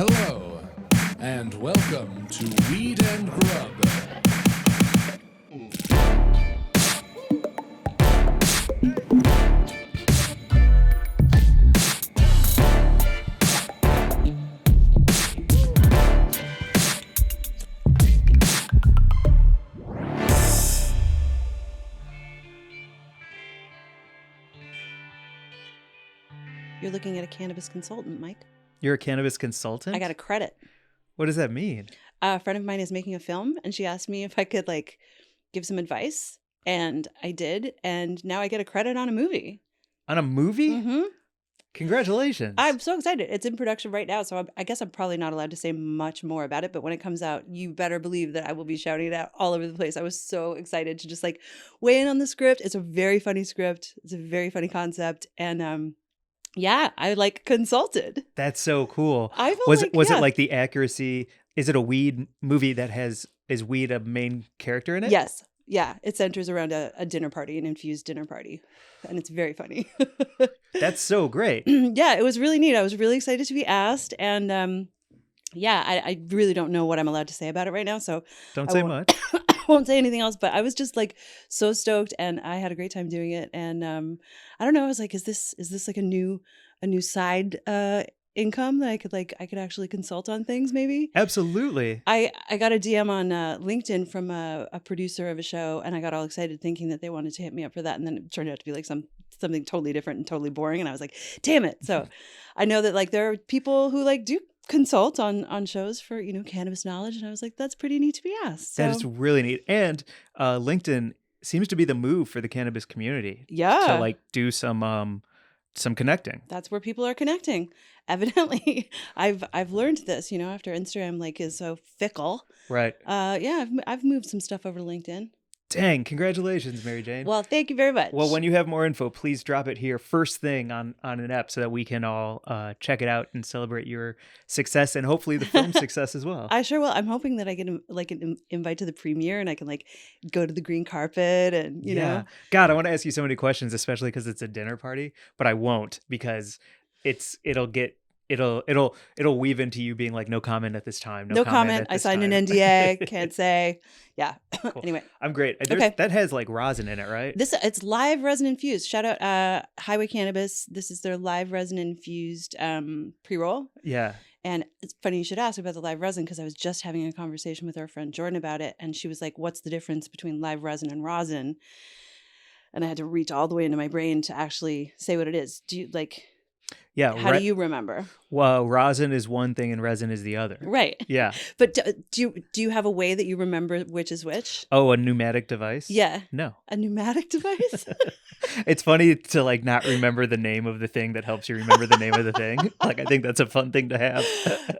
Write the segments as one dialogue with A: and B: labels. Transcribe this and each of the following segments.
A: Hello, and welcome to Weed and Grub.
B: You're looking at a cannabis consultant, Mike.
C: You're a cannabis consultant?
B: I got a credit.
C: What does that mean?
B: A friend of mine is making a film, and she asked me if I could give some advice, and I did, and now I get a credit on a movie.
C: On a movie?
B: Mm-hmm.
C: Congratulations.
B: I'm so excited. It's in production right now, so I guess I'm probably not allowed to say much more about it, but when it comes out, you better believe that I will be shouting it out all over the place. I was so excited to just weigh in on the script. It's a very funny script. It's a very funny concept, and yeah, I consulted.
C: That's so cool.
B: I feel
C: was it like the accuracy? Is it a weed movie that is weed a main character in it?
B: Yes. Yeah. It centers around a dinner party, an infused dinner party. And it's very funny.
C: That's so great.
B: Yeah, it was really neat. I was really excited to be asked. And yeah, I really don't know what I'm allowed to say about it right now. So
C: don't say much.
B: I won't say anything else, but I was just so stoked, and I had a great time doing it. And I don't know, I was like, is this like a new side income that I could actually consult on things maybe?
C: Absolutely.
B: I got a DM on LinkedIn from a producer of a show, and I got all excited thinking that they wanted to hit me up for that, and then it turned out to be something totally different and totally boring, and I was like, damn it. So I know that there are people who do consult on shows for cannabis knowledge, and I was like, that's pretty neat to be asked. So.
C: That is really neat. And LinkedIn seems to be the move for the cannabis community.
B: Yeah.
C: To do some connecting.
B: That's where people are connecting. Evidently, I've learned this, after Instagram is so fickle.
C: Right.
B: Yeah, I've moved some stuff over to LinkedIn.
C: Dang, congratulations, Mary Jane.
B: Well, thank you very much.
C: Well, when you have more info, please drop it here first thing on an app so that we can all check it out and celebrate your success and hopefully the film's success as well.
B: I sure will. I'm hoping that I get an invite to the premiere, and I can go to the green carpet and you know.
C: God, I want to ask you so many questions, especially because it's a dinner party, but I won't because it'll weave into you being no comment at this time. No comment.
B: I signed an NDA. Can't say. Yeah.
C: Cool.
B: Anyway,
C: I'm great.
B: Okay.
C: That has rosin in it, right?
B: It's live resin infused. Shout out Highway Cannabis. This is their live resin infused pre-roll.
C: Yeah.
B: And it's funny you should ask about the live resin, because I was just having a conversation with our friend Jordan about it, and she was like, "What's the difference between live resin and rosin?" And I had to reach all the way into my brain to actually say what it is. Do you
C: Yeah.
B: How do you remember?
C: Well, rosin is one thing and resin is the other.
B: Right.
C: Yeah.
B: But do you have a way that you remember which is which?
C: Oh, a pneumatic device?
B: Yeah.
C: No.
B: A pneumatic device?
C: It's funny to not remember the name of the thing that helps you remember the name of the thing. I think that's a fun thing to have.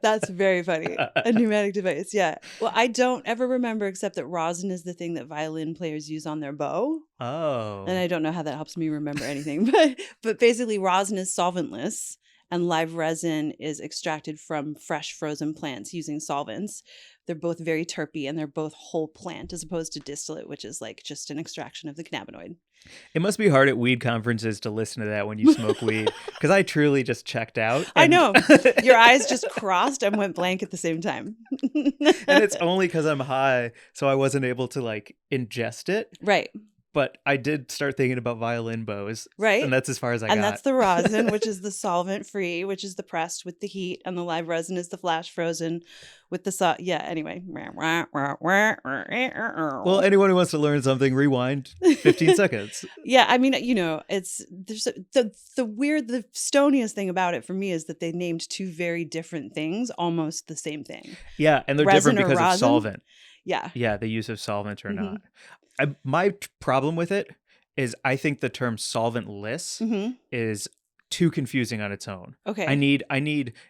B: That's very funny. A pneumatic device. Yeah. Well, I don't ever remember except that rosin is the thing that violin players use on their bow.
C: Oh.
B: And I don't know how that helps me remember anything, but basically rosin is solventless, and live resin is extracted from fresh frozen plants using solvents. They're both very terpy, and they're both whole plant as opposed to distillate, which is just an extraction of the cannabinoid.
C: It must be hard at weed conferences to listen to that when you smoke weed, because I truly just checked out.
B: I know. Your eyes just crossed and went blank at the same time.
C: And it's only because I'm high, so I wasn't able to ingest it.
B: Right.
C: But I did start thinking about violin bows.
B: Right.
C: And that's as far as I got.
B: And that's the rosin, which is the solvent free, which is the pressed with the heat. And the live resin is the flash frozen with the salt. Yeah, anyway.
C: Well, anyone who wants to learn something, rewind 15 seconds.
B: Yeah, I mean, there's the stoniest thing about it for me is that they named two very different things, almost the same thing.
C: Yeah, and they're
B: Resin
C: different because of solvent.
B: Yeah.
C: Yeah, the use of solvent or
B: Mm-hmm.
C: not. My problem with it is I think the term solventless is too confusing on its own.
B: Okay.
C: I need,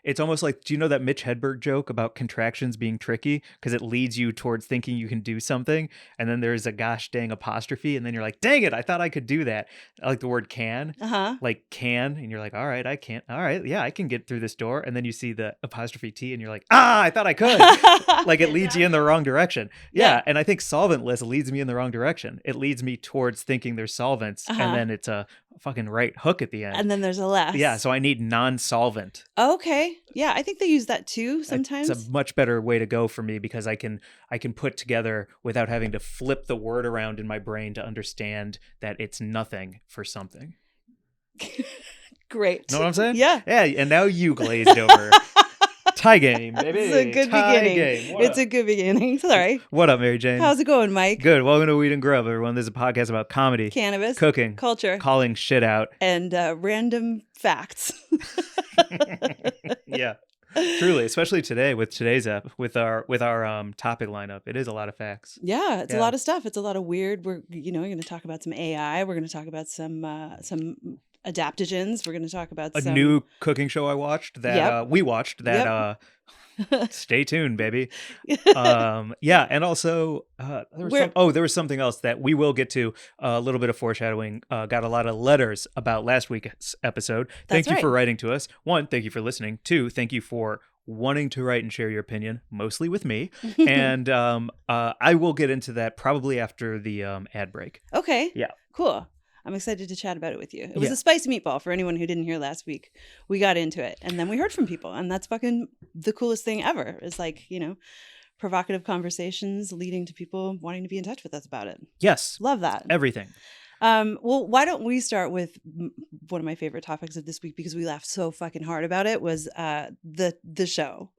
C: it's almost like, do you know that Mitch Hedberg joke about contractions being tricky? Because it leads you towards thinking you can do something. And then there's a gosh dang apostrophe. And then you're like, dang it, I thought I could do that. I like the word can, like can. And you're like, all right, I can't. All right. Yeah, I can get through this door. And then you see the apostrophe T and you're like, I thought I could. Like it leads you in the wrong direction. Yeah. And I think solventless leads me in the wrong direction. It leads me towards thinking there's solvents. And then it's fucking right hook at the end.
B: And then there's a less.
C: Yeah, so I need non-solvent.
B: Okay. Yeah, I think they use that too sometimes.
C: It's a much better way to go for me because I can put together without having to flip the word around in my brain to understand that it's nothing for something.
B: Great.
C: Know what I'm saying?
B: Yeah.
C: Yeah, and now you glazed over. Tie game, baby.
B: It's a good
C: Tie
B: beginning.
C: game.
B: It's a good beginning. Sorry.
C: What up, Mary Jane?
B: How's it going, Mike?
C: Good. Welcome to Weed and Grub, everyone. This is a podcast about comedy,
B: Cannabis,
C: cooking,
B: culture,
C: calling shit out,
B: and random facts.
C: Yeah, truly, especially today with today's app, with our topic lineup, it is a lot of facts.
B: Yeah, it's a lot of stuff. It's a lot of weird. We're going to talk about some AI. We're going to talk about some adaptogens. We're going to talk about
C: A
B: some
C: new cooking show I watched that we watched that. Stay tuned, baby. Yeah, and also there was something else that we will get to. A little bit of foreshadowing. Got a lot of letters about last week's episode. Thank you for writing to us. 1, thank you for listening. 2, thank you for wanting to write and share your opinion, mostly with me. And I will get into that probably after the ad break.
B: Okay.
C: Yeah.
B: Cool. I'm excited to chat about it with you. It was a spicy meatball for anyone who didn't hear last week. We got into it and then we heard from people, and that's fucking the coolest thing ever. It's like, provocative conversations leading to people wanting to be in touch with us about it.
C: Yes.
B: Love that.
C: Everything.
B: Well, why don't we start with one of my favorite topics of this week, because we laughed so fucking hard about it, was the show.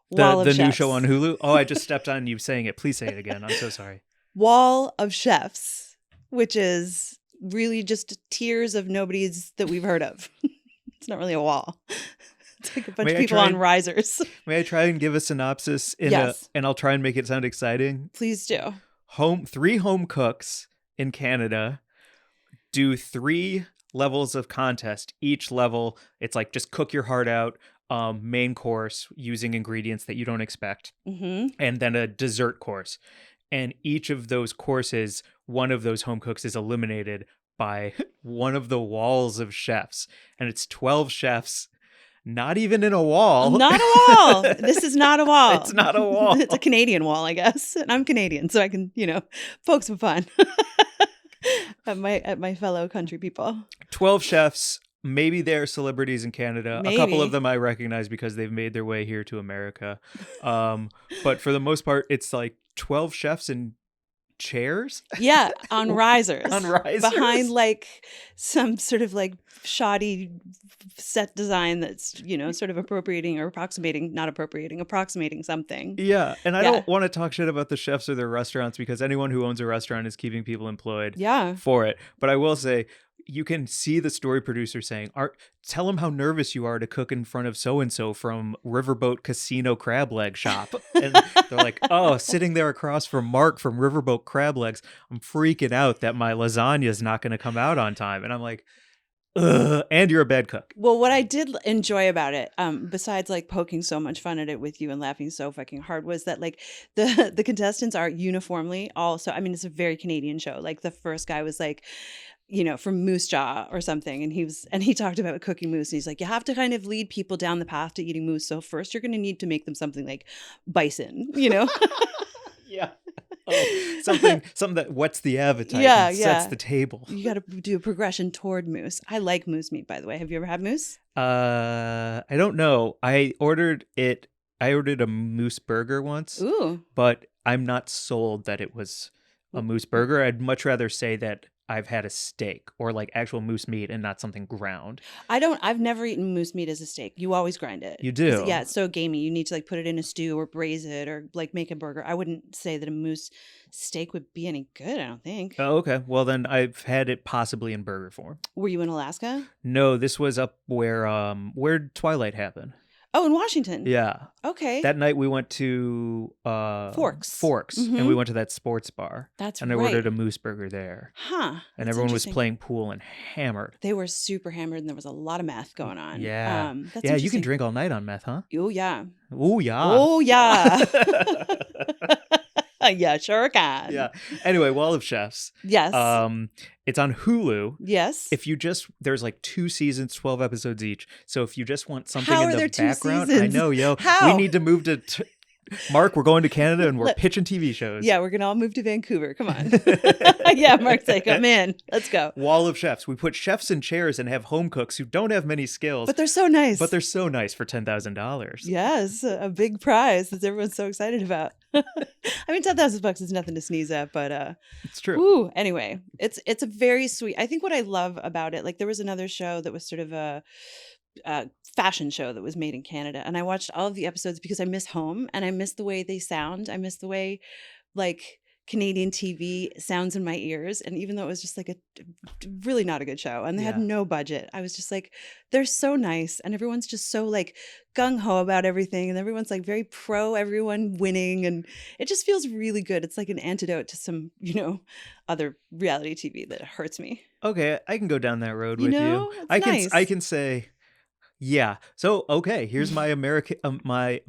C: The new show on Hulu? Oh, I just stepped on you saying it. Please say it again. I'm so sorry.
B: Wall of Chefs, which is really just tiers of nobodies that we've heard of. It's not really a wall. It's like a bunch of people on risers.
C: May I try and give a synopsis and I'll try and make it sound exciting?
B: Please do.
C: 3 home cooks in Canada do 3 levels of contest. Each level, it's like just cook your heart out, main course using ingredients that you don't expect, and then a dessert course. And each of those courses, one of those home cooks is eliminated by one of the walls of chefs. And it's 12 chefs, not even in a wall.
B: Not a wall. This is not a wall.
C: It's not a wall.
B: It's a Canadian wall, I guess. And I'm Canadian, so I can, poke some fun at my fellow country people. 12
C: chefs. Maybe they're celebrities in Canada.
B: Maybe.
C: A couple of them I recognize because they've made their way here to America. But for the most part, it's like 12 chefs in chairs.
B: Yeah, on risers.
C: On risers.
B: Behind like some sort of like shoddy set design that's, sort of approximating something.
C: Yeah, and I don't want to talk shit about the chefs or their restaurants, because anyone who owns a restaurant is keeping people employed for it. But I will say, you can see the story producer saying, tell them how nervous you are to cook in front of so-and-so from Riverboat Casino Crab Leg Shop. And they're like, oh, sitting there across from Mark from Riverboat Crab Legs, I'm freaking out that my lasagna is not going to come out on time. And I'm like, ugh, and you're a bad cook.
B: Well, what I did enjoy about it, besides like poking so much fun at it with you and laughing so fucking hard, was that like the contestants are uniformly also, it's a very Canadian show. Like the first guy was like, from Moose Jaw or something. And he talked about cooking moose. And he's like, you have to kind of lead people down the path to eating moose. So first you're going to need to make them something like bison, Yeah.
C: Oh, something that whets the appetite and sets the table.
B: You got to do a progression toward moose. I like moose meat, by the way. Have you ever had moose?
C: I don't know. I ordered a moose burger once.
B: Ooh.
C: But I'm not sold that it was a moose burger. I'd much rather say that I've had a steak or like actual moose meat and not something ground.
B: I've never eaten moose meat as a steak. You always grind it.
C: You do?
B: Yeah, it's so gamey. You need to like put it in a stew or braise it or like make a burger. I wouldn't say that a moose steak would be any good, I don't think.
C: Oh, okay. Well, then I've had it possibly in burger form.
B: Were you in Alaska?
C: No, this was up where Twilight happened.
B: Oh, in Washington.
C: Yeah.
B: Okay.
C: That night we went to
B: Forks,
C: and we went to that sports bar.
B: That's
C: right. And I ordered a moose burger there.
B: Huh.
C: And everyone was playing pool and hammered.
B: They were super hammered, and there was a lot of meth going on.
C: Yeah. Yeah, you can drink all night on meth, huh?
B: Oh, yeah.
C: Oh, yeah.
B: Oh, yeah. Yeah, sure can.
C: Yeah. Anyway, Wall of Chefs.
B: Yes.
C: It's on Hulu.
B: Yes.
C: There's like 2 seasons, 12 episodes each. So if you just want something
B: How
C: in
B: are
C: the
B: there 2
C: background,
B: seasons?
C: I know, yo.
B: How?
C: We need to move to Mark, we're going to Canada and we're
B: Let-
C: pitching TV shows.
B: Yeah, we're gonna all move to Vancouver. Come on. Yeah, Mark's like, I'm in. Let's go.
C: Wall of chefs. We put chefs in chairs and have home cooks who don't have many skills,
B: But they're so nice.
C: but they're so nice for $10,000.
B: Yes, a big prize that everyone's so excited about. I mean, $10,000 is nothing to sneeze at, but
C: It's true.
B: ooh, anyway, it's a very sweet. I think what I love about it, like there was another show that was sort of a fashion show that was made in Canada, and I watched all of the episodes because I miss home and I miss the way they sound. I miss the way like Canadian TV sounds in my ears. And even though it was just like a really not a good show and they had
C: Yeah.
B: no budget, I was just like, they're so nice and everyone's just so like gung-ho about everything and everyone's like very pro everyone winning and it just feels really good. It's like an antidote to some, other reality TV that hurts me.
C: Okay, I can go down that road
B: You
C: with
B: know,
C: you.
B: it's
C: I
B: nice.
C: can say, yeah. So okay, here's my American my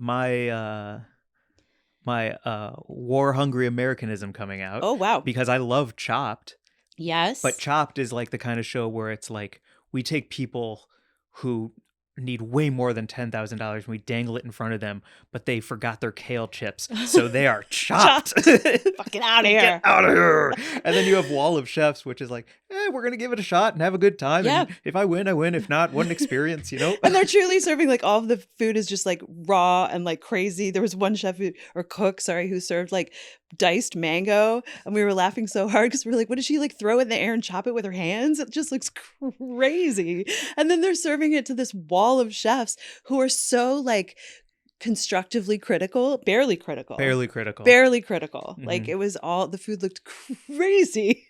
C: war hungry Americanism coming out
B: Oh, wow.
C: because I love Chopped,
B: Yes.
C: but Chopped is like the kind of show where it's like we take people who need way more than $10,000 and we dangle it in front of them, but they forgot their kale chips, so they are chopped.
B: Fucking out of here.
C: Get out of here. And then you have Wall of Chefs, which is like, we're gonna give it a shot and have a good time.
B: Yeah.
C: And if I win, I win. If not, what an experience,
B: And they're truly serving like all of the food is just like raw and like crazy. There was one chef or cook, sorry, who served like diced mango, and we were laughing so hard because we were like, what does she like throw it in the air and chop it with her hands? It just looks crazy. And then they're serving it to this wall of chefs who are so like constructively critical, barely critical.
C: Barely critical.
B: Like it was all the food looked crazy.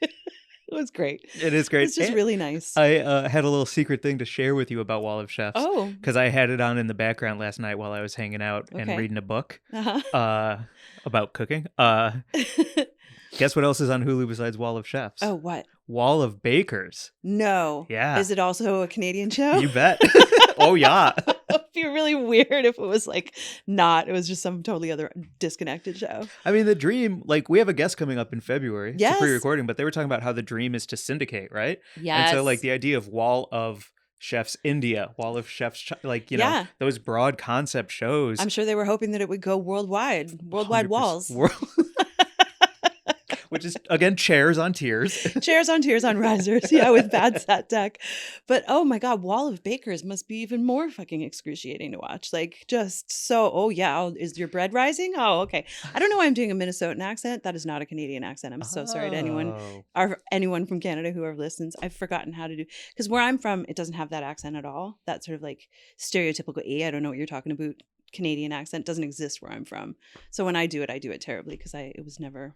B: It was great.
C: It is great.
B: It's just
C: And
B: really nice.
C: I had a little secret thing to share with you about Wall of Chefs.
B: Oh.
C: Because I had it on in the background last night while I was hanging out and
B: Okay.
C: reading a book
B: Uh-huh.
C: about cooking. Guess what else is on Hulu besides Wall of Chefs?
B: Oh, what?
C: Wall of Bakers.
B: No.
C: Yeah.
B: Is it also a Canadian show?
C: You bet. Oh, yeah.
B: It'd be really weird if it was like not. It was just some totally other disconnected show.
C: I mean, the dream, like, we have a guest coming up in February.
B: Yes.
C: It's a pre-recording, but they were talking about how the dream is to syndicate, right?
B: Yes.
C: And so, like, the idea of Wall of Chefs India, Wall of Chefs, like,
B: Yeah.
C: those broad concept shows.
B: I'm sure they were hoping that it would go worldwide
C: 100%
B: walls.
C: Which is, again, chairs on tiers.
B: Chairs on tiers on risers. Yeah, with bad sat deck. But oh my God, Wall of Bakers must be even more fucking excruciating to watch. Like just so, oh yeah, is your bread rising? Oh, okay. I don't know why I'm doing a Minnesotan accent. That is not a Canadian accent. I'm so sorry to anyone from Canada who ever listens. I've forgotten how to do, because where I'm from, it doesn't have that accent at all. That sort of like stereotypical I don't know what you're talking about. Canadian accent doesn't exist where I'm from. So when I do it terribly because it was never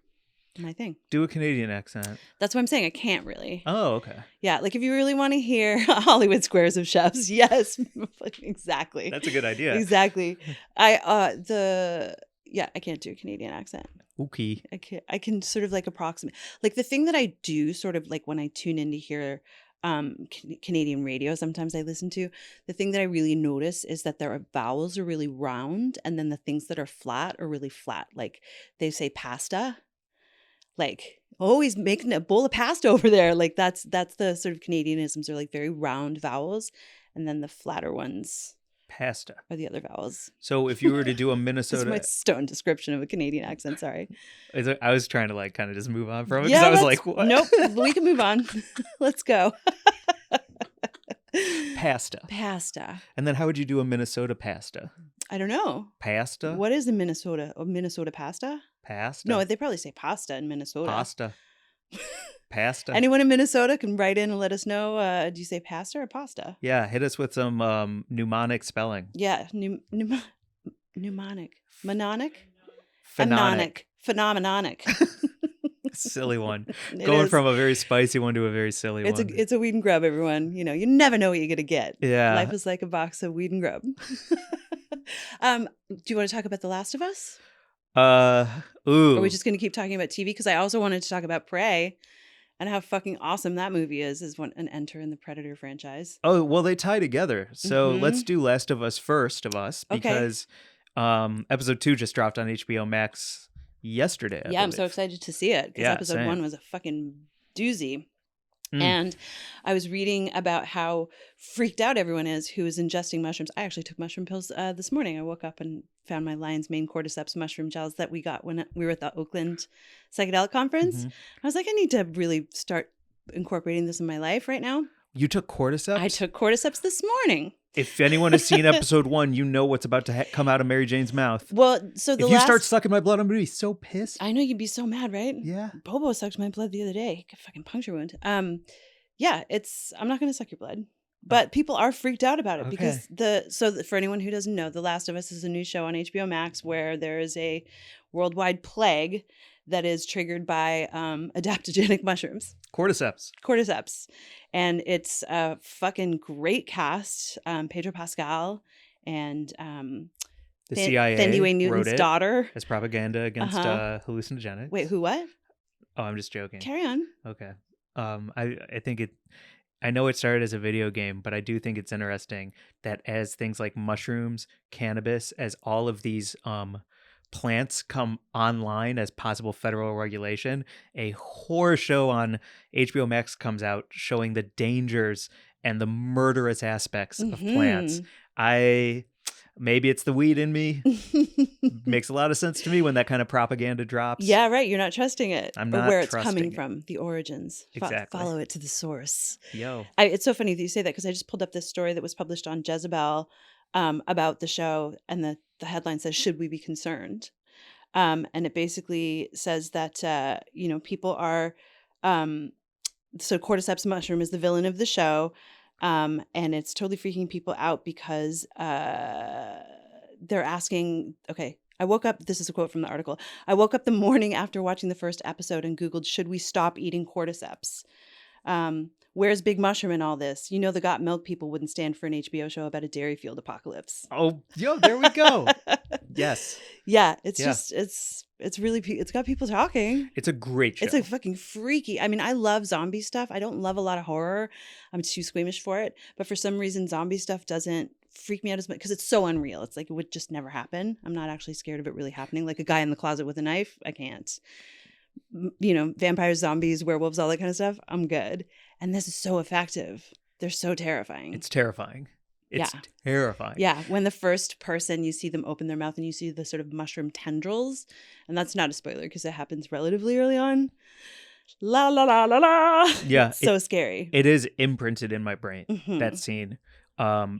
B: my thing.
C: Do a Canadian accent.
B: That's what I'm saying. I can't really.
C: Oh, okay.
B: Yeah, like if you really want to hear Hollywood Squares of Chefs, yes, exactly.
C: That's a good idea.
B: Exactly. I can't do a Canadian accent.
C: Okay.
B: I can sort of like approximate. Like the thing that I do sort of like when I tune in to hear Canadian radio, sometimes I listen to, the thing that I really notice is that their vowels are really round and then the things that are flat are really flat. Like they say pasta. Like, oh, he's making a bowl of pasta over there. Like that's the sort of Canadianisms are like very round vowels. And then the flatter ones
C: Pasta.
B: are the other vowels.
C: So if you were to do a
B: This is
C: Minnesota,
B: my stone description of a Canadian accent. Sorry.
C: I was trying to like kind of just move on from it because
B: Yeah,
C: I was like, what?
B: Nope. We can move on. Let's go.
C: Pasta. And then how would you do a Minnesota pasta?
B: I don't know.
C: Pasta?
B: What is a Minnesota pasta?
C: Pasta?
B: No, they probably say pasta in Minnesota.
C: Pasta.
B: Anyone in Minnesota can write in and let us know. Do you say pasta or pasta?
C: Yeah, hit us with some mnemonic spelling.
B: Yeah, mnemonic. Mnemonic?
C: Phenonic. Silly one.
B: It
C: Going
B: is.
C: from a very spicy one to a very silly one.
B: It's a weed and grub, everyone. You never know what you're gonna get.
C: Yeah.
B: Life is like a box of weed and grub. Do you want to talk about The Last of Us?
C: Ooh.
B: Or are we just gonna keep talking about TV? Because I also wanted to talk about Prey and how fucking awesome that movie is an enter in the Predator franchise.
C: Oh, well, they tie together. So
B: Mhm.
C: let's do Last of Us first of us
B: Okay.
C: because episode 2 just dropped on HBO Max yesterday. I
B: Yeah, I'm so
C: believe.
B: excited to see it because
C: Yeah,
B: episode
C: same.
B: 1 was a fucking doozy. And I was reading about how freaked out everyone is who is ingesting mushrooms. I actually took mushroom pills this morning. I woke up and found my lion's mane cordyceps mushroom gels that we got when we were at the Oakland psychedelic conference. I was like, I need to really start incorporating this in my life right now.
C: You took cordyceps?
B: I took cordyceps this morning.
C: If anyone has seen episode 1, you know what's about to come out of Mary Jane's mouth.
B: Well, so
C: if you start sucking my blood, I'm going to be so pissed.
B: I know you'd be so mad, right?
C: Yeah.
B: Bobo sucked my blood the other day. He got a fucking puncture wound. Yeah, I'm not going to suck your blood. But people are freaked out about it because for anyone who doesn't know, The Last of Us is a new show on HBO Max where there is a worldwide plague that is triggered by adaptogenic mushrooms. Cordyceps. And it's a fucking great cast. Pedro Pascal and
C: the CIA
B: Thandie Newton's daughter.
C: As propaganda against hallucinogenics.
B: Wait, who what?
C: Oh, I'm just joking.
B: Carry on.
C: Okay. I think I know it started as a video game, but I do think it's interesting that as things like mushrooms, cannabis, as all of these plants come online as possible federal regulation, a horror show on HBO Max comes out showing the dangers and the murderous aspects of plants. Maybe it's the weed in me. Makes a lot of sense to me when that kind of propaganda drops.
B: Yeah, right. You're not trusting it.
C: I'm not
B: where it's
C: trusting
B: coming
C: it.
B: from, the origins.
C: Exactly.
B: Follow it to the source.
C: Yo.
B: It's so funny that you say that because I just pulled up this story that was published on Jezebel about the show, and the headline says, "Should we be concerned?" And it basically says that people are so cordyceps mushroom is the villain of the show. And it's totally freaking people out because they're asking, okay, I woke up, this is a quote from the article. I woke up the morning after watching the first episode and Googled, should we stop eating cordyceps? Where's Big Mushroom in all this? You know, the Got Milk people wouldn't stand for an HBO show about a dairy field apocalypse.
C: Oh, yo, there we go. Yes.
B: Yeah, just, it's really, it's got people talking.
C: It's a great show.
B: It's like fucking freaky. I mean, I love zombie stuff. I don't love a lot of horror. I'm too squeamish for it. But for some reason, zombie stuff doesn't freak me out as much because it's so unreal. It's like it would just never happen. I'm not actually scared of it really happening. Like a guy in the closet with a knife, I can't. Vampires, zombies, werewolves, all that kind of stuff, I'm good. And this is so effective. They're so terrifying.
C: It's terrifying. It's terrifying.
B: Yeah. When the first person, you see them open their mouth and you see the sort of mushroom tendrils. And that's not a spoiler because it happens relatively early on. La, la, la, la, la.
C: Yeah.
B: It's so scary.
C: It is imprinted in my brain, that scene.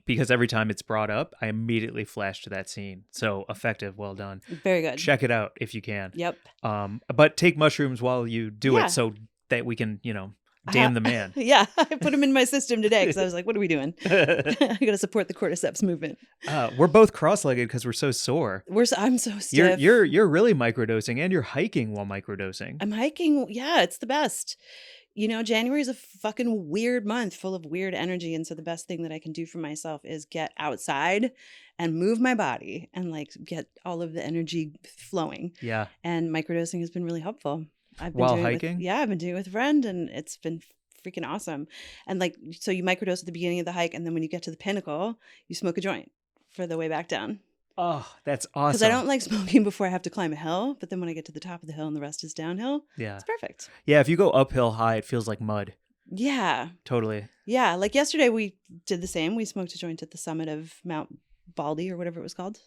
C: Because every time it's brought up, I immediately flash to that scene. So effective. Well done.
B: Very good.
C: Check it out if you can.
B: Yep.
C: But take mushrooms while you do it so that we can, damn the man.
B: Yeah. I put him in my system today because I was like, what are we doing? I got to support the cordyceps movement.
C: We're both cross-legged because we're so sore.
B: I'm so stiff.
C: You're really microdosing and you're hiking while microdosing.
B: I'm hiking. Yeah, it's the best. January is a fucking weird month full of weird energy. And so the best thing that I can do for myself is get outside and move my body and get all of the energy flowing.
C: Yeah.
B: And microdosing has been really helpful.
C: While hiking?
B: I've been doing it with a friend and it's been freaking awesome. And so you microdose at the beginning of the hike. And then when you get to the pinnacle, you smoke a joint for the way back down.
C: Oh, that's awesome.
B: Because I don't like smoking before I have to climb a hill. But then when I get to the top of the hill and the rest is downhill, it's perfect.
C: Yeah, if you go uphill high, it feels like mud.
B: Yeah.
C: Totally.
B: Yeah, like yesterday we did the same. We smoked a joint at the summit of Mount Baldy or whatever it was called.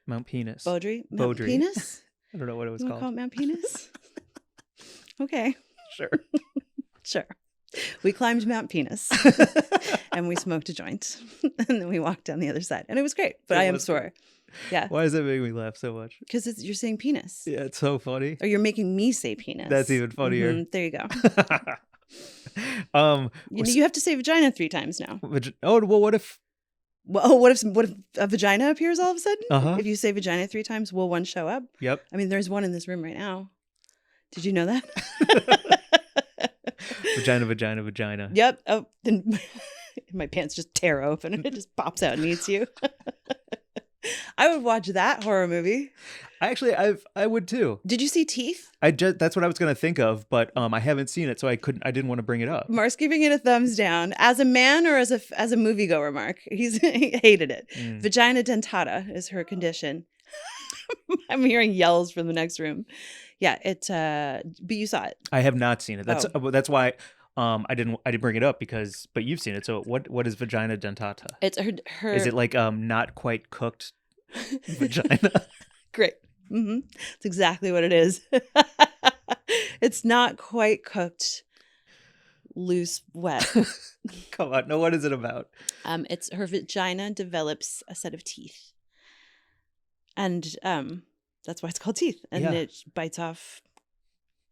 C: Mount Penis.
B: Mount Penis?
C: I don't know what it was called.
B: Call it Mount Penis? Okay.
C: Sure.
B: Sure. We climbed Mount Penis and we smoked a joint and then we walked down the other side and it was great, but I am sore. Yeah.
C: Why does that make me laugh so much?
B: Because you're saying penis.
C: Yeah, it's so funny.
B: Or you're making me say penis.
C: That's even funnier.
B: Mm-hmm. There you go. You have to say vagina 3 times now.
C: Oh, well, what if?
B: Well, what if a vagina appears all of a sudden?
C: Uh-huh.
B: If you say vagina 3 times, will one show up?
C: Yep.
B: I mean, there's one in this room right now. Did you know that?
C: Vagina.
B: Yep. Oh, then my pants just tear open and it just pops out and eats you. I would watch that horror movie.
C: Actually, I would too.
B: Did you see Teeth?
C: That's what I was going to think of, but I haven't seen it, so I didn't want to bring it up.
B: Mark's giving it a thumbs down. As a man or as a moviegoer, Mark? He hated it. Vagina dentata is her condition. I'm hearing yells from the next room. Yeah, but you saw it.
C: I have not seen it. That's why I didn't bring it up but you've seen it. So what is vagina dentata?
B: It's her.
C: Is it like not quite cooked vagina?
B: Great. It's exactly what it is. It's not quite cooked, loose, wet.
C: Come on, no, what is it about?
B: It's her vagina develops a set of teeth, and that's why it's called teeth, and
C: Yeah.
B: it bites off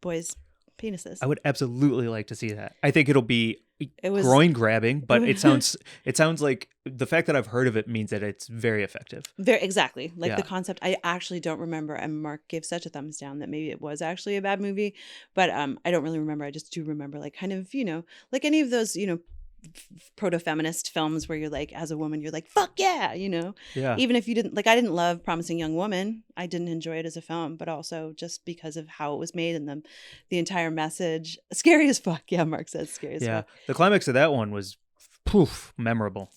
B: boys' penises.
C: I would absolutely like to see that. I think it'll be
B: It was
C: groin grabbing, but it sounds like the fact that I've heard of it means that it's very effective.
B: very exactly like
C: Yeah.
B: the concept. I actually don't remember, and Mark gave such a thumbs down that maybe it was actually a bad movie, but I don't really remember. I just do remember like kind of like any of those proto-feminist films where you're like, as a woman, you're like, fuck yeah,
C: Yeah.
B: even if you didn't like. I didn't love Promising Young Woman. I didn't enjoy it as a film, but also just because of how it was made and the entire message. Scary as fuck. Yeah, Mark says scary as
C: Yeah.
B: fuck.
C: The climax of that one was poof, memorable.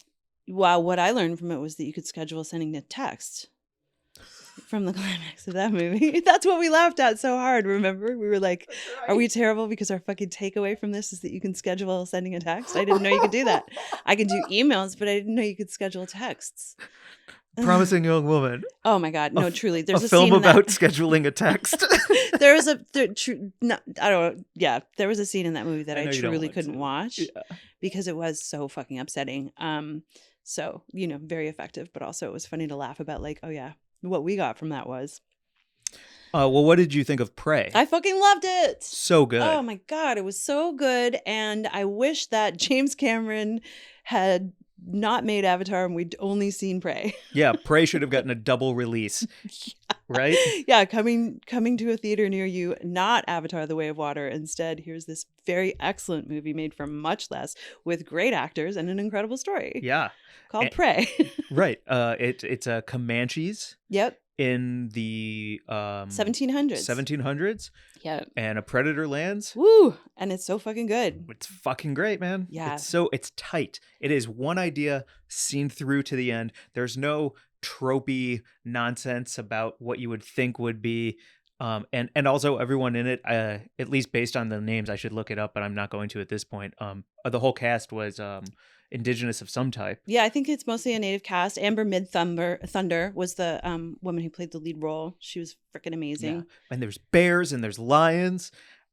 B: Wow, what I learned from it was that you could schedule sending a text from the climax of that movie. That's what we laughed at so hard, remember? We were like, are we terrible because our fucking takeaway from this is that you can schedule sending a text? I didn't know you could do that. I could do emails, but I didn't know you could schedule texts.
C: Promising Young Woman.
B: Oh my God. No, truly. There's a
C: film
B: scene in
C: about
B: that.
C: scheduling a text.
B: There was I don't know. Yeah, there was a scene in that movie that
C: I
B: I
C: know you don't
B: truly
C: want
B: couldn't
C: to.
B: watch
C: Yeah.
B: because it was so fucking upsetting. So, very effective, but also it was funny to laugh about like, oh yeah, what we got from that was.
C: Well, what did you think of Prey?
B: I fucking loved it.
C: So good.
B: Oh my God, it was so good. And I wish that James Cameron had not made Avatar and we'd only seen Prey.
C: Yeah, Prey should have gotten a double release. Right?
B: Yeah, coming to a theater near you, not Avatar: The Way of Water. Instead, here's this very excellent movie made for much less with great actors and an incredible story.
C: Yeah.
B: Called Prey.
C: Right. It's a Comanches
B: Yep.
C: in the
B: 1700s.
C: 1700s,
B: Yeah.
C: and a predator lands.
B: Woo! And it's so fucking good.
C: It's fucking great, man.
B: Yeah.
C: It's tight. It is one idea seen through to the end. There's no tropey nonsense about what you would think would be. And also everyone in it, at least based on the names, I should look it up, but I'm not going to at this point. The whole cast was indigenous of some type.
B: Yeah, I think it's mostly a native cast. Amber Thunder was the woman who played the lead role. She was freaking amazing.
C: Yeah. And there's bears and there's lions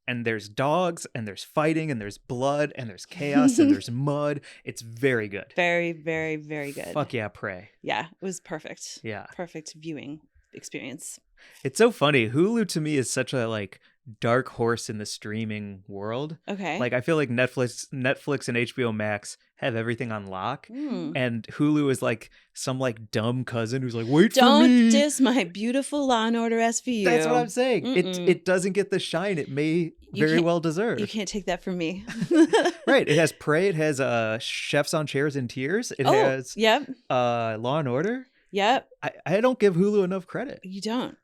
C: and there's dogs and there's fighting and there's blood and there's chaos and there's mud. It's very good.
B: Very, very, very good.
C: Fuck yeah, Prey.
B: Yeah, it was perfect.
C: Yeah.
B: Perfect viewing experience.
C: It's so funny. Hulu to me is such a like dark horse in the streaming world.
B: Okay.
C: Like I feel like Netflix and HBO Max have everything on lock, and Hulu is like some like dumb cousin who's like, wait for me.
B: Don't diss my beautiful Law and Order SVU.
C: That's what I'm saying. It doesn't get the shine it may very well deserve.
B: You can't take that from me.
C: Right. It has Prey. It has Chefs on Chairs in Tears. It has
B: Yep.
C: Law and Order.
B: Yep.
C: I don't give Hulu enough credit.
B: You don't.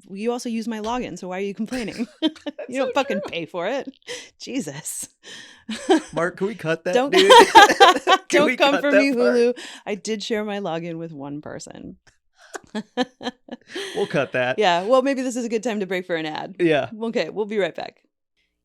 B: You also use my login, so why are you complaining? You don't fucking pay for it. Jesus.
C: Mark, can we cut that?
B: Don't
C: dude?
B: don't come
C: cut
B: for
C: that
B: me,
C: part?
B: Hulu. I did share my login with one person.
C: We'll cut that.
B: Yeah. Well, maybe this is a good time to break for an ad.
C: Yeah.
B: Okay, we'll be right back.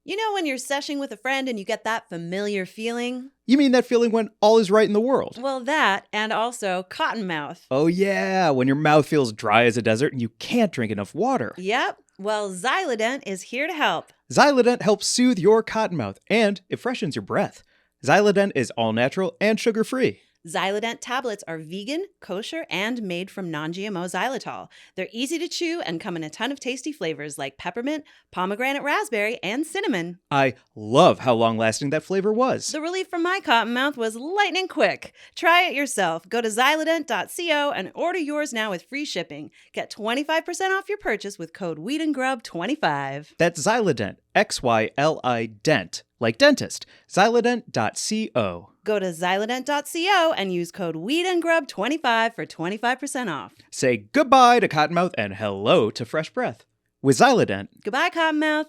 B: You know when you're seshing with a friend and you get that familiar feeling?
C: You mean that feeling when all is right in the world?
B: Well, that and also cottonmouth.
C: Oh, yeah. When your mouth feels dry as a desert and you can't drink enough water.
B: Yep. Well, Xylodent is here to help.
C: Xylodent helps soothe your cottonmouth and it freshens your breath. Xylodent is all natural and sugar-free.
B: Xylodent tablets are vegan, kosher, and made from non-GMO xylitol. They're easy to chew and come in a ton of tasty flavors like peppermint, pomegranate raspberry, and cinnamon.
C: I love how long-lasting that flavor was.
B: The relief from my cottonmouth was lightning quick. Try it yourself. Go to xylodent.co and order yours now with free shipping. Get 25% off your purchase with code WeedandGrub25.
C: That's Xylodent, XYLI Dent, like dentist. Xylodent.co.
B: Go to xylodent.co and use code WeedandGrub25 for 25% off.
C: Say goodbye to cottonmouth and hello to fresh breath with Xylodent.
B: Goodbye, cottonmouth.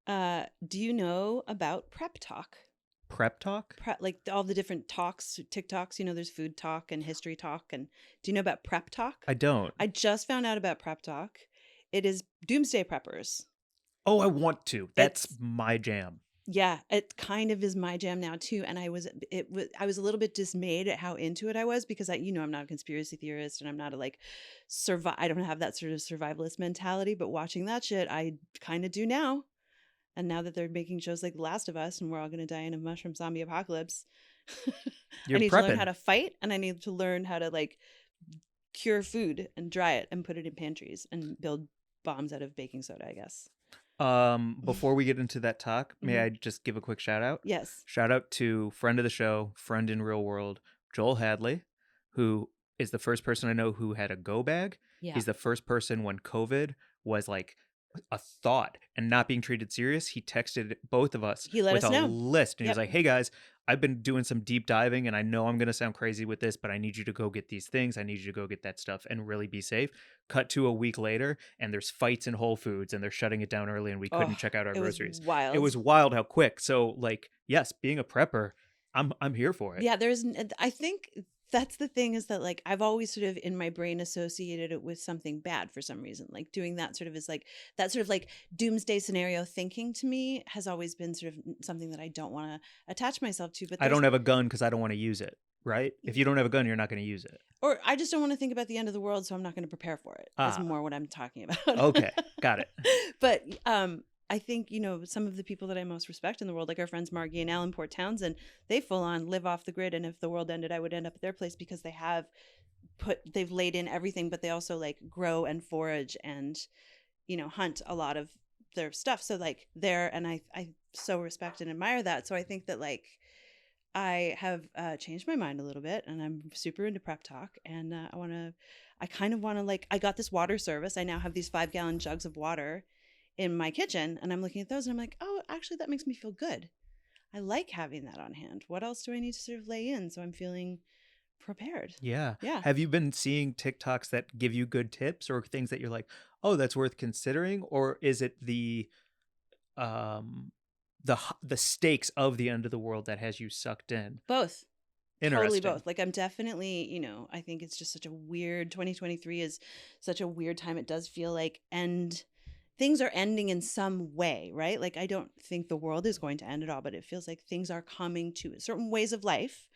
B: Do you know about prep talk?
C: Prep talk?
B: Like all the different talks, TikToks, there's food talk and history talk. And do you know about prep talk?
C: I don't.
B: I just found out about prep talk. It is doomsday preppers.
C: Oh, I want to. That's my jam.
B: Yeah, it kind of is my jam now too. And I was a little bit dismayed at how into it I was because I'm not a conspiracy theorist and I'm not a like I don't have that sort of survivalist mentality, but watching that shit, I kind of do now. And now that they're making shows like The Last of Us and we're all going to die in a mushroom zombie apocalypse, I
C: You're
B: need to learn how
C: prepping.
B: to fight and I need to learn how to like cure food and dry it and put it in pantries and build bombs out of baking soda, I guess.
C: Before we get into that talk, may
B: Mhm.
C: I just give a quick shout out?
B: Yes.
C: Shout out to friend of the show, friend in real world, Joel Hadley, who is the first person I know who had a go bag.
B: Yeah.
C: He's the first person when COVID was like a thought and not being treated serious. He texted both of us
B: He let
C: with
B: us
C: a
B: know.
C: list and he was
B: Yep.
C: like, "Hey guys, I've been doing some deep diving and I know I'm going to sound crazy with this, but I need you to go get these things. I need you to go get that stuff and really be safe." Cut to a week later and there's fights in Whole Foods and they're shutting it down early and we couldn't
B: Oh,
C: check out our
B: it was
C: groceries.
B: wild.
C: It was wild how quick. So like, yes, being a prepper, I'm here for it.
B: Yeah, I think that's the thing is that like I've always sort of in my brain associated it with something bad for some reason. Like doing that sort of is like that sort of like doomsday scenario thinking to me has always been sort of something that I don't want to attach myself to. But
C: I don't have a gun because I don't want to use it, right? If you don't have a gun, you're not going to use it.
B: or I just don't want to think about the end of the world, so I'm not going to prepare for it. Is
C: Ah.
B: more what I'm talking about.
C: Okay, got it.
B: But I think, some of the people that I most respect in the world, like our friends Margie and Alan Port Townsend, they full on live off the grid. And if the world ended, I would end up at their place because they've laid in everything, but they also like grow and forage and, hunt a lot of their stuff. So like and I so respect and admire that. So I think that like I have changed my mind a little bit and I'm super into prep talk and I kind of want to like, I got this water service. I now have these 5-gallon jugs of water in my kitchen and I'm looking at those and I'm like, oh, actually that makes me feel good. I like having that on hand. What else do I need to sort of lay in so I'm feeling prepared?
C: Yeah.
B: Yeah.
C: Have you been seeing TikToks that give you good tips or things that you're like, oh, that's worth considering? Or is it the stakes of the end of the world that has you sucked in?
B: Both.
C: Interesting.
B: Totally both. Like I'm definitely, I think it's just such a weird 2023 is such a weird time. It does feel like things are ending in some way, right? Like I don't think the world is going to end at all, but it feels like things are coming to certain ways of life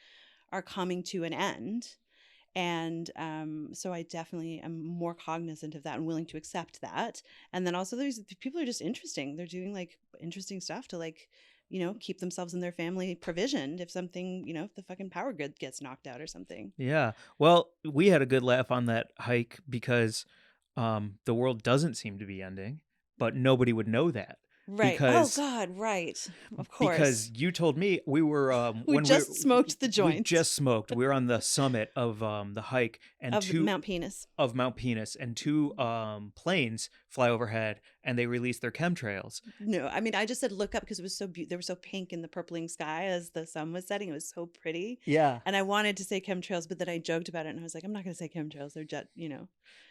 B: are coming to an end. And so I definitely am more cognizant of that and willing to accept that. And then also there's people are just interesting. They're doing like interesting stuff to like, keep themselves and their family provisioned if something, if the fucking power grid gets knocked out or something.
C: Yeah. Well, we had a good laugh on that hike because the world doesn't seem to be ending, but nobody would know that.
B: Right.
C: Because,
B: oh God, right. Of course.
C: Because you told me we were
B: we just smoked the joint.
C: We just smoked. We were on the summit of the hike and
B: of Mount Penis.
C: Of Mount Penis, and two planes fly overhead and they release their chemtrails.
B: No, I mean I just said look up because it was so they were so pink in the purpling sky as the sun was setting. It was so pretty.
C: Yeah.
B: And I wanted to say chemtrails, but then I joked about it and I was like, I'm not going to say chemtrails. They're jet,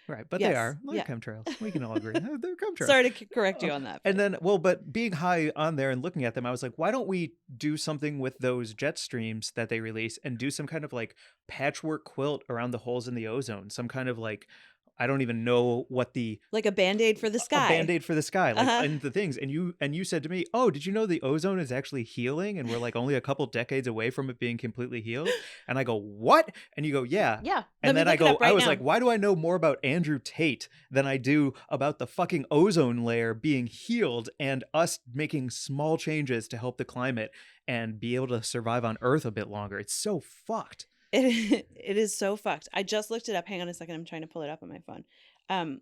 C: Right, but
B: Yes.
C: they are. They're
B: Yeah.
C: chemtrails. We can all agree. They're chemtrails.
B: Sorry to correct you on that.
C: And then, but being high on there and looking at them, I was like, why don't we do something with those jet streams that they release and do some kind of like patchwork quilt around the holes in the ozone? Some kind of like, I don't even know what
B: like a Band-Aid for the sky.
C: A Band-Aid for the sky, like and the things. And you said to me, "Oh, did you know the ozone is actually healing and we're like only a couple decades away from it being completely healed?" And I go, "What?" And you go, "Yeah."
B: Yeah.
C: And then I go,
B: I
C: was like, "Why do I know more about Andrew Tate than I do about the fucking ozone layer being healed and us making small changes to help the climate and be able to survive on Earth a bit longer?" It's so fucked.
B: It is so fucked. I just looked it up. Hang on a second. I'm trying to pull it up on my phone.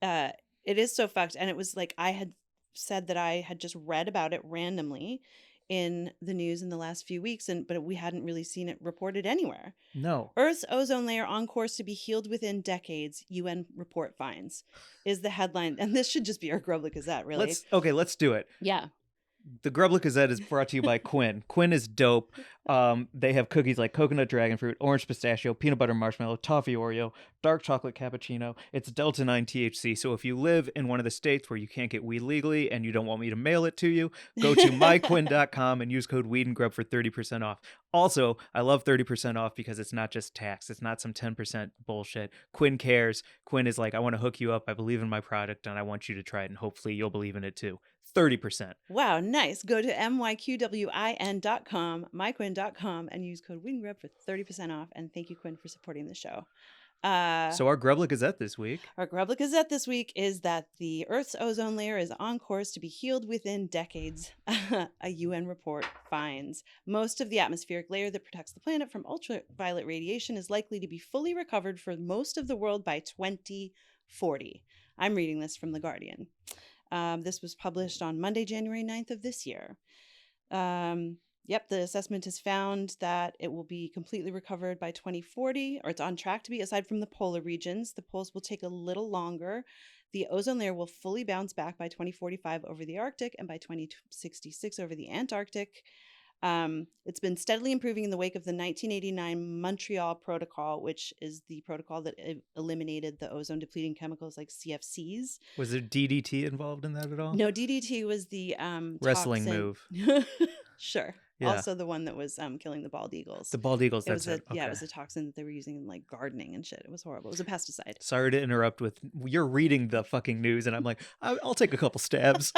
B: It is so fucked. And it was like I had said that I had just read about it randomly in the news in the last few weeks, but we hadn't really seen it reported anywhere.
C: No.
B: Earth's ozone layer on course to be healed within decades, UN report finds, is the headline. And this should just be our Grub Gazette, really.
C: Let's do it.
B: Yeah.
C: The Grub Gazette is brought to you by Quinn. Quinn is dope. They have cookies like coconut dragon fruit, orange pistachio, peanut butter marshmallow, toffee Oreo, dark chocolate cappuccino. It's Delta 9 THC. So if you live in one of the states where you can't get weed legally and you don't want me to mail it to you, go to myquinn.com and use code weed and grub for 30% off. Also, I love 30% off because it's not just tax. It's not some 10% bullshit. Quinn cares. Quinn is like, I want to hook you up. I believe in my product and I want you to try it. And hopefully you'll believe in it too. 30%.
B: Wow, nice. Go to myqwin.com, myquinn.com, and use code WINGRUB for 30% off. And thank you, Quinn, for supporting the show.
C: So our Grubla Gazette this week.
B: Our Grubla Gazette this week is that the Earth's ozone layer is on course to be healed within decades. A UN report finds most of the atmospheric layer that protects the planet from ultraviolet radiation is likely to be fully recovered for most of the world by 2040. I'm reading this from The Guardian. This was published on Monday, January 9th of this year. Yep, the assessment has found that it will be completely recovered by 2040, or it's on track to be, aside from the polar regions. The poles will take a little longer. The ozone layer will fully bounce back by 2045 over the Arctic and by 2066 over the Antarctic. It's been steadily improving in the wake of the 1989 Montreal Protocol, which is the protocol that eliminated the ozone-depleting chemicals like CFCs.
C: Was there DDT involved in that at all?
B: No, DDT was the
C: wrestling
B: toxin.
C: move.
B: Sure.
C: Yeah.
B: Also the one that was killing the bald eagles.
C: The bald eagles,
B: It was
C: that's it.
B: Yeah,
C: Okay.
B: it was a toxin that they were using in like gardening and shit. It was horrible. It was a pesticide.
C: Sorry to interrupt with, you're reading the fucking news and I'm like, I'll take a couple stabs.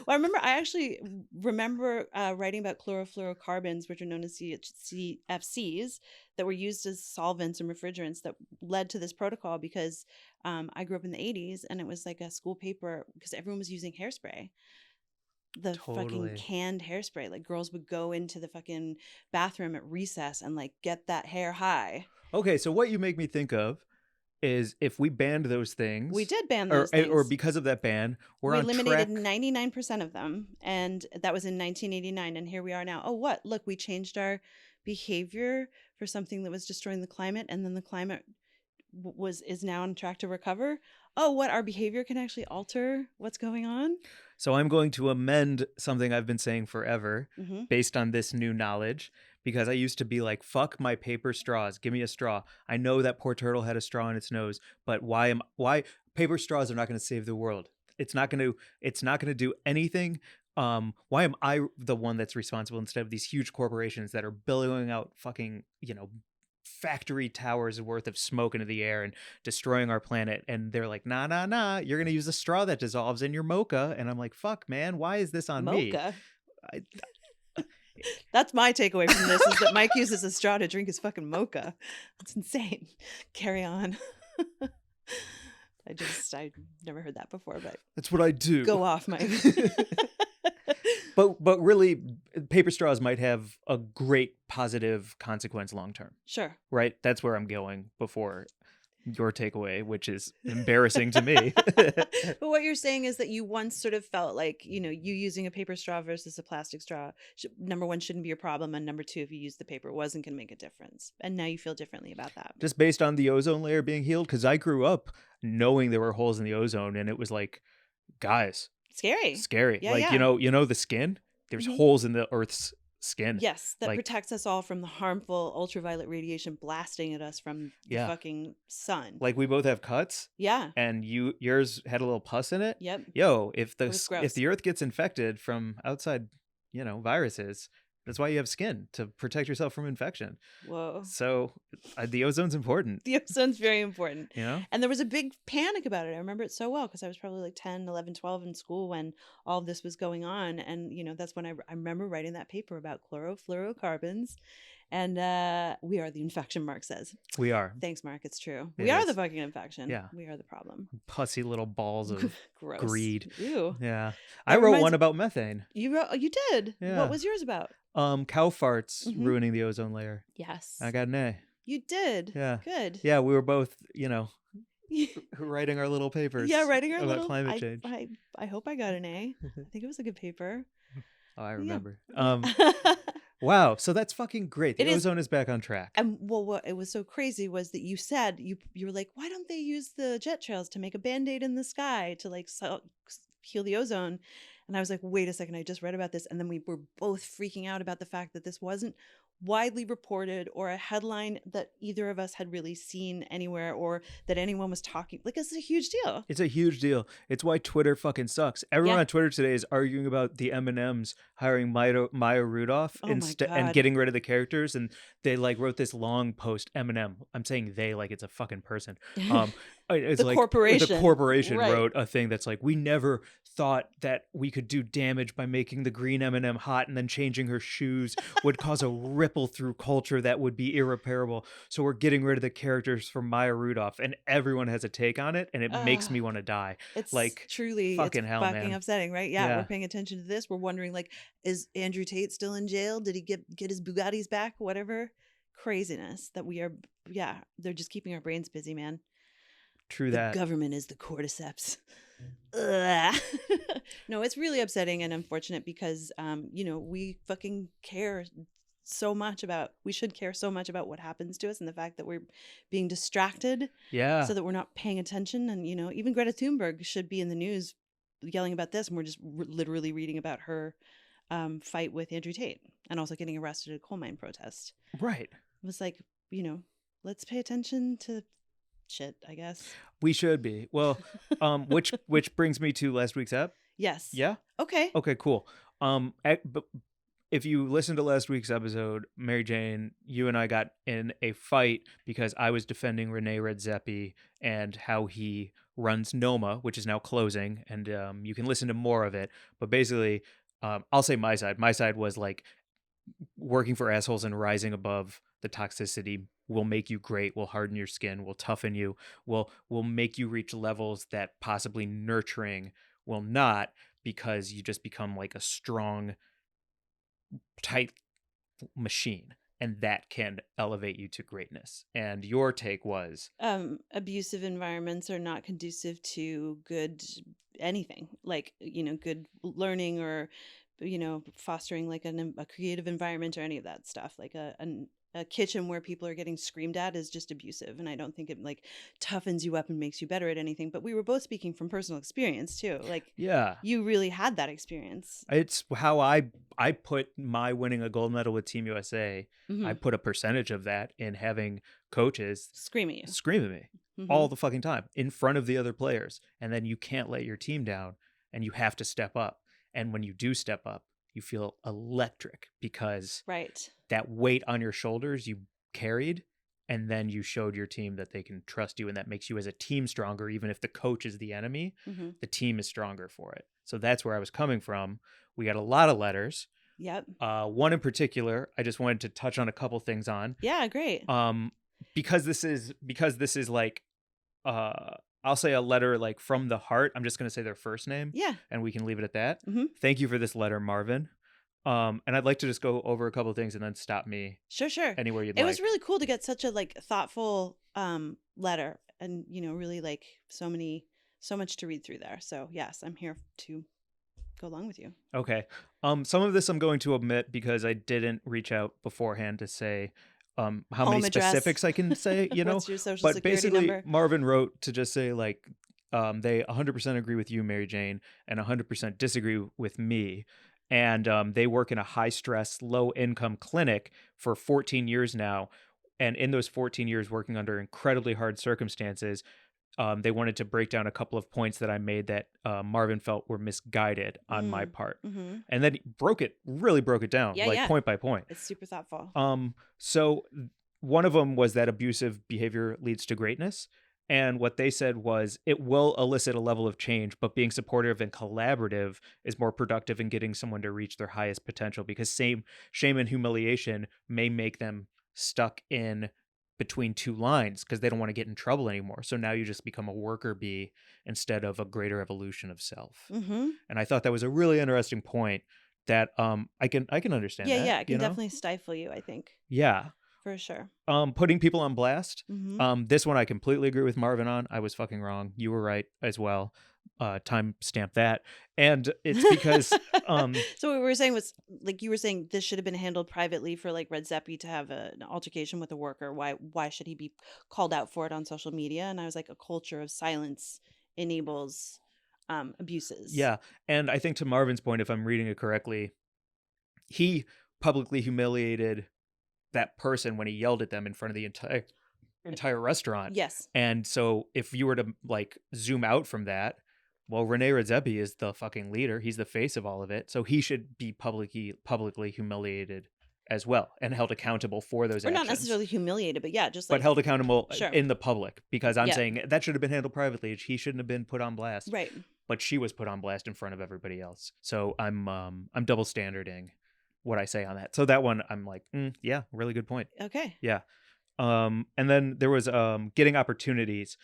B: Well, I actually remember writing about chlorofluorocarbons, which are known as CFCs, that were used as solvents and refrigerants that led to this protocol because I grew up in the 80s and it was like a school paper because everyone was using hairspray. The fucking canned hairspray. Like girls would go into the fucking bathroom at recess and like get that hair high.
C: Okay, so what you make me think of is if we banned those things.
B: We did ban those things.
C: Or because of that ban, we
B: eliminated 99% of them. And that was in 1989. And here we are now. Oh, what? Look, we changed our behavior for something that was destroying the climate. And then the climate is now on track to recover. Oh, what? Our behavior can actually alter what's going on?
C: So I'm going to amend something I've been saying forever based on this new knowledge, because I used to be like, fuck my paper straws. Give me a straw. I know that poor turtle had a straw in its nose, but why paper straws are not going to save the world. It's not going to do anything. Why am I the one that's responsible instead of these huge corporations that are billowing out fucking, factory towers worth of smoke into the air and destroying our planet? And they're like, nah, you're gonna use a straw that dissolves in your mocha. And I'm like, fuck, man, why is this on
B: mocha?
C: Me?
B: That's my takeaway from this, is that Mike uses a straw to drink his fucking mocha. That's insane. Carry on. I've never heard that before, but
C: that's what I do.
B: Go off, Mike.
C: But really, paper straws might have a great positive consequence long term.
B: Sure.
C: Right? That's where I'm going before your takeaway, which is embarrassing to me.
B: But what you're saying is that you once sort of felt like, you using a paper straw versus a plastic straw, number one, shouldn't be a problem. And number two, if you use the paper, it wasn't going to make a difference. And now you feel differently about that.
C: Just based on the ozone layer being healed? Because I grew up knowing there were holes in the ozone and it was like, guys. Scary.
B: Yeah,
C: like,
B: yeah.
C: The skin? There's holes in the Earth's skin.
B: Yes, that protects us all from the harmful ultraviolet radiation blasting at us from the fucking sun.
C: Like we both have cuts.
B: Yeah.
C: And yours had a little pus in it.
B: Yep.
C: Yo, if the Earth gets infected from outside, viruses, that's why you have skin, to protect yourself from infection.
B: Whoa.
C: So the ozone's important.
B: The ozone's very important.
C: Yeah.
B: And there was a big panic about it. I remember it so well because I was probably like 10, 11, 12 in school when all of this was going on. And, that's when I remember writing that paper about chlorofluorocarbons. And we are the infection, Mark says.
C: We are.
B: Thanks, Mark. It's true. We are the fucking infection.
C: Yeah.
B: We are the problem.
C: Pussy little balls of
B: gross
C: greed.
B: Ew.
C: Yeah. I wrote one about methane.
B: You did?
C: Yeah.
B: What was yours about?
C: Cow farts ruining the ozone layer.
B: Yes.
C: I got an A.
B: You did?
C: Yeah.
B: Good.
C: Yeah, we were both, writing our little papers.
B: Yeah, writing our
C: about climate change.
B: I hope I got an A. I think it was a good paper.
C: Oh, I remember. Wow, so that's fucking great. The ozone is back on track.
B: And what it was so crazy was that you said you were like, why don't they use the jet trails to make a Band-Aid in the sky to heal the ozone? And I was like, wait a second, I just read about this. And then we were both freaking out about the fact that this wasn't widely reported or a headline that either of us had really seen anywhere or that anyone was talking. Like, it's a huge deal.
C: It's a huge deal. It's why Twitter fucking sucks. Everyone
B: Yeah.
C: on Twitter today is arguing about the M&Ms hiring Maya Rudolph
B: Oh my
C: and
B: God.
C: getting rid of the characters. And they like wrote this long post. M&M. I'm saying they like it's a fucking person. It's
B: The
C: like
B: corporation.
C: the corporation
B: Right.
C: wrote a thing that's like, we never thought that we could do damage by making the green M&M hot, and then changing her shoes would cause a ripple through culture that would be irreparable. So we're getting rid of the characters from Maya Rudolph, and everyone has a take on it, and it makes me want to die.
B: It's
C: Like,
B: truly
C: fucking
B: it's
C: hell,
B: fucking
C: man.
B: upsetting, right? Yeah,
C: Yeah.
B: we're paying attention to this. We're wondering, like, is Andrew Tate still in jail? Did he get his Bugattis back? Whatever craziness that we are. Yeah, they're just keeping our brains busy, man.
C: True
B: The
C: that.
B: government is the cordyceps. Ugh. No, it's really upsetting and unfortunate because, we fucking care so much about, we should care so much about what happens to us and the fact that we're being distracted
C: Yeah.
B: so that we're not paying attention. And, even Greta Thunberg should be in the news yelling about this. And we're just literally reading about her fight with Andrew Tate and also getting arrested at a coal mine protest.
C: Right.
B: It was like, let's pay attention to shit, I guess.
C: We should be. Well, which brings me to last week's ep.
B: Yes.
C: Yeah.
B: Okay.
C: Okay, cool. But if you listen to last week's episode, Mary Jane, you and I got in a fight because I was defending Rene Redzepi and how he runs Noma, which is now closing, and you can listen to more of it. But basically, I'll say my side. My side was like, working for assholes and rising above the toxicity will make you great, will harden your skin, will toughen you, will make you reach levels that possibly nurturing will not, because you just become like a strong, tight machine, and that can elevate you to greatness. And your take was
B: abusive environments are not conducive to good anything, like, good learning or fostering like a creative environment or any of that stuff. Like a kitchen where people are getting screamed at is just abusive, and I don't think it like toughens you up and makes you better at anything. But we were both speaking from personal experience too. Like,
C: yeah,
B: you really had that experience.
C: it's how I put my winning a gold medal with Team USA.
B: Mhm.
C: I put a percentage of that in having coaches
B: Scream at you.
C: scream at me
B: Mhm.
C: all the fucking time in front of the other players. And then you can't let your team down, and you have to step up. And when you do step up, you feel electric because
B: Right.
C: that weight on your shoulders you carried, and then you showed your team that they can trust you, and that makes you as a team stronger. Even if the coach is the enemy,
B: Mhm.
C: the team is stronger for it. So that's where I was coming from. We got a lot of letters.
B: Yep.
C: One in particular, I just wanted to touch on a couple things on.
B: Yeah, great.
C: Because this is like, I'll say a letter like from the heart. I'm just going to say their first name.
B: Yeah.
C: And we can leave it at that.
B: Mhm.
C: Thank you for this letter, Marvin. And I'd like to just go over a couple of things and then stop me
B: Sure.
C: anywhere you'd
B: It
C: like.
B: was really cool to get such a like thoughtful letter, and really like so much to read through there. So yes, I'm here to go along with you.
C: Okay. Some of this I'm going to omit because I didn't reach out beforehand to say how many
B: Home address.
C: specifics I can say,
B: What's your social
C: but
B: security
C: basically
B: number?
C: Marvin wrote to just say like, they 100% agree with you, Mary Jane, and 100% disagree with me. And they work in a high stress, low income clinic for 14 years now. And in those 14 years working under incredibly hard circumstances, they wanted to break down a couple of points that I made that Marvin felt were misguided on my part.
B: Mm-hmm.
C: And then he really broke it down, point by point.
B: It's super thoughtful.
C: So one of them was that abusive behavior leads to greatness. And what they said was it will elicit a level of change, but being supportive and collaborative is more productive in getting someone to reach their highest potential, because shame and humiliation may make them stuck in between two lines because they don't want to get in trouble anymore. So now you just become a worker bee instead of a greater evolution of self.
B: Mm-hmm.
C: And I thought that was a really interesting point that I can understand.
B: Yeah,
C: that,
B: yeah, it can definitely stifle you, I think.
C: Yeah.
B: For sure.
C: Putting people on blast.
B: Mm-hmm.
C: This one I completely agree with Marvin on. I was fucking wrong. You were right as well. Time stamp that. And it's because
B: So what we were saying was, like, you were saying this should have been handled privately for like Redzepi to have an altercation with a worker. Why should he be called out for it on social media? And I was like, a culture of silence enables abuses.
C: Yeah. And I think to Marvin's point, if I'm reading it correctly, he publicly humiliated that person when he yelled at them in front of the entire restaurant.
B: Yes.
C: And so if you were to like zoom out from that, well, Rene Redzepi is the fucking leader. He's the face of all of it. So he should be publicly humiliated as well and held accountable for those
B: Or
C: actions.
B: not necessarily humiliated, but yeah, just
C: but
B: like
C: held accountable
B: Sure.
C: in the public, because I'm
B: Yeah.
C: saying that should have been handled privately. He shouldn't have been put on blast.
B: right.
C: But she was put on blast in front of everybody else. So I'm double standarding what I say on that. So that one I'm like, yeah, really good point.
B: Okay.
C: Yeah. And then there was getting opportunities.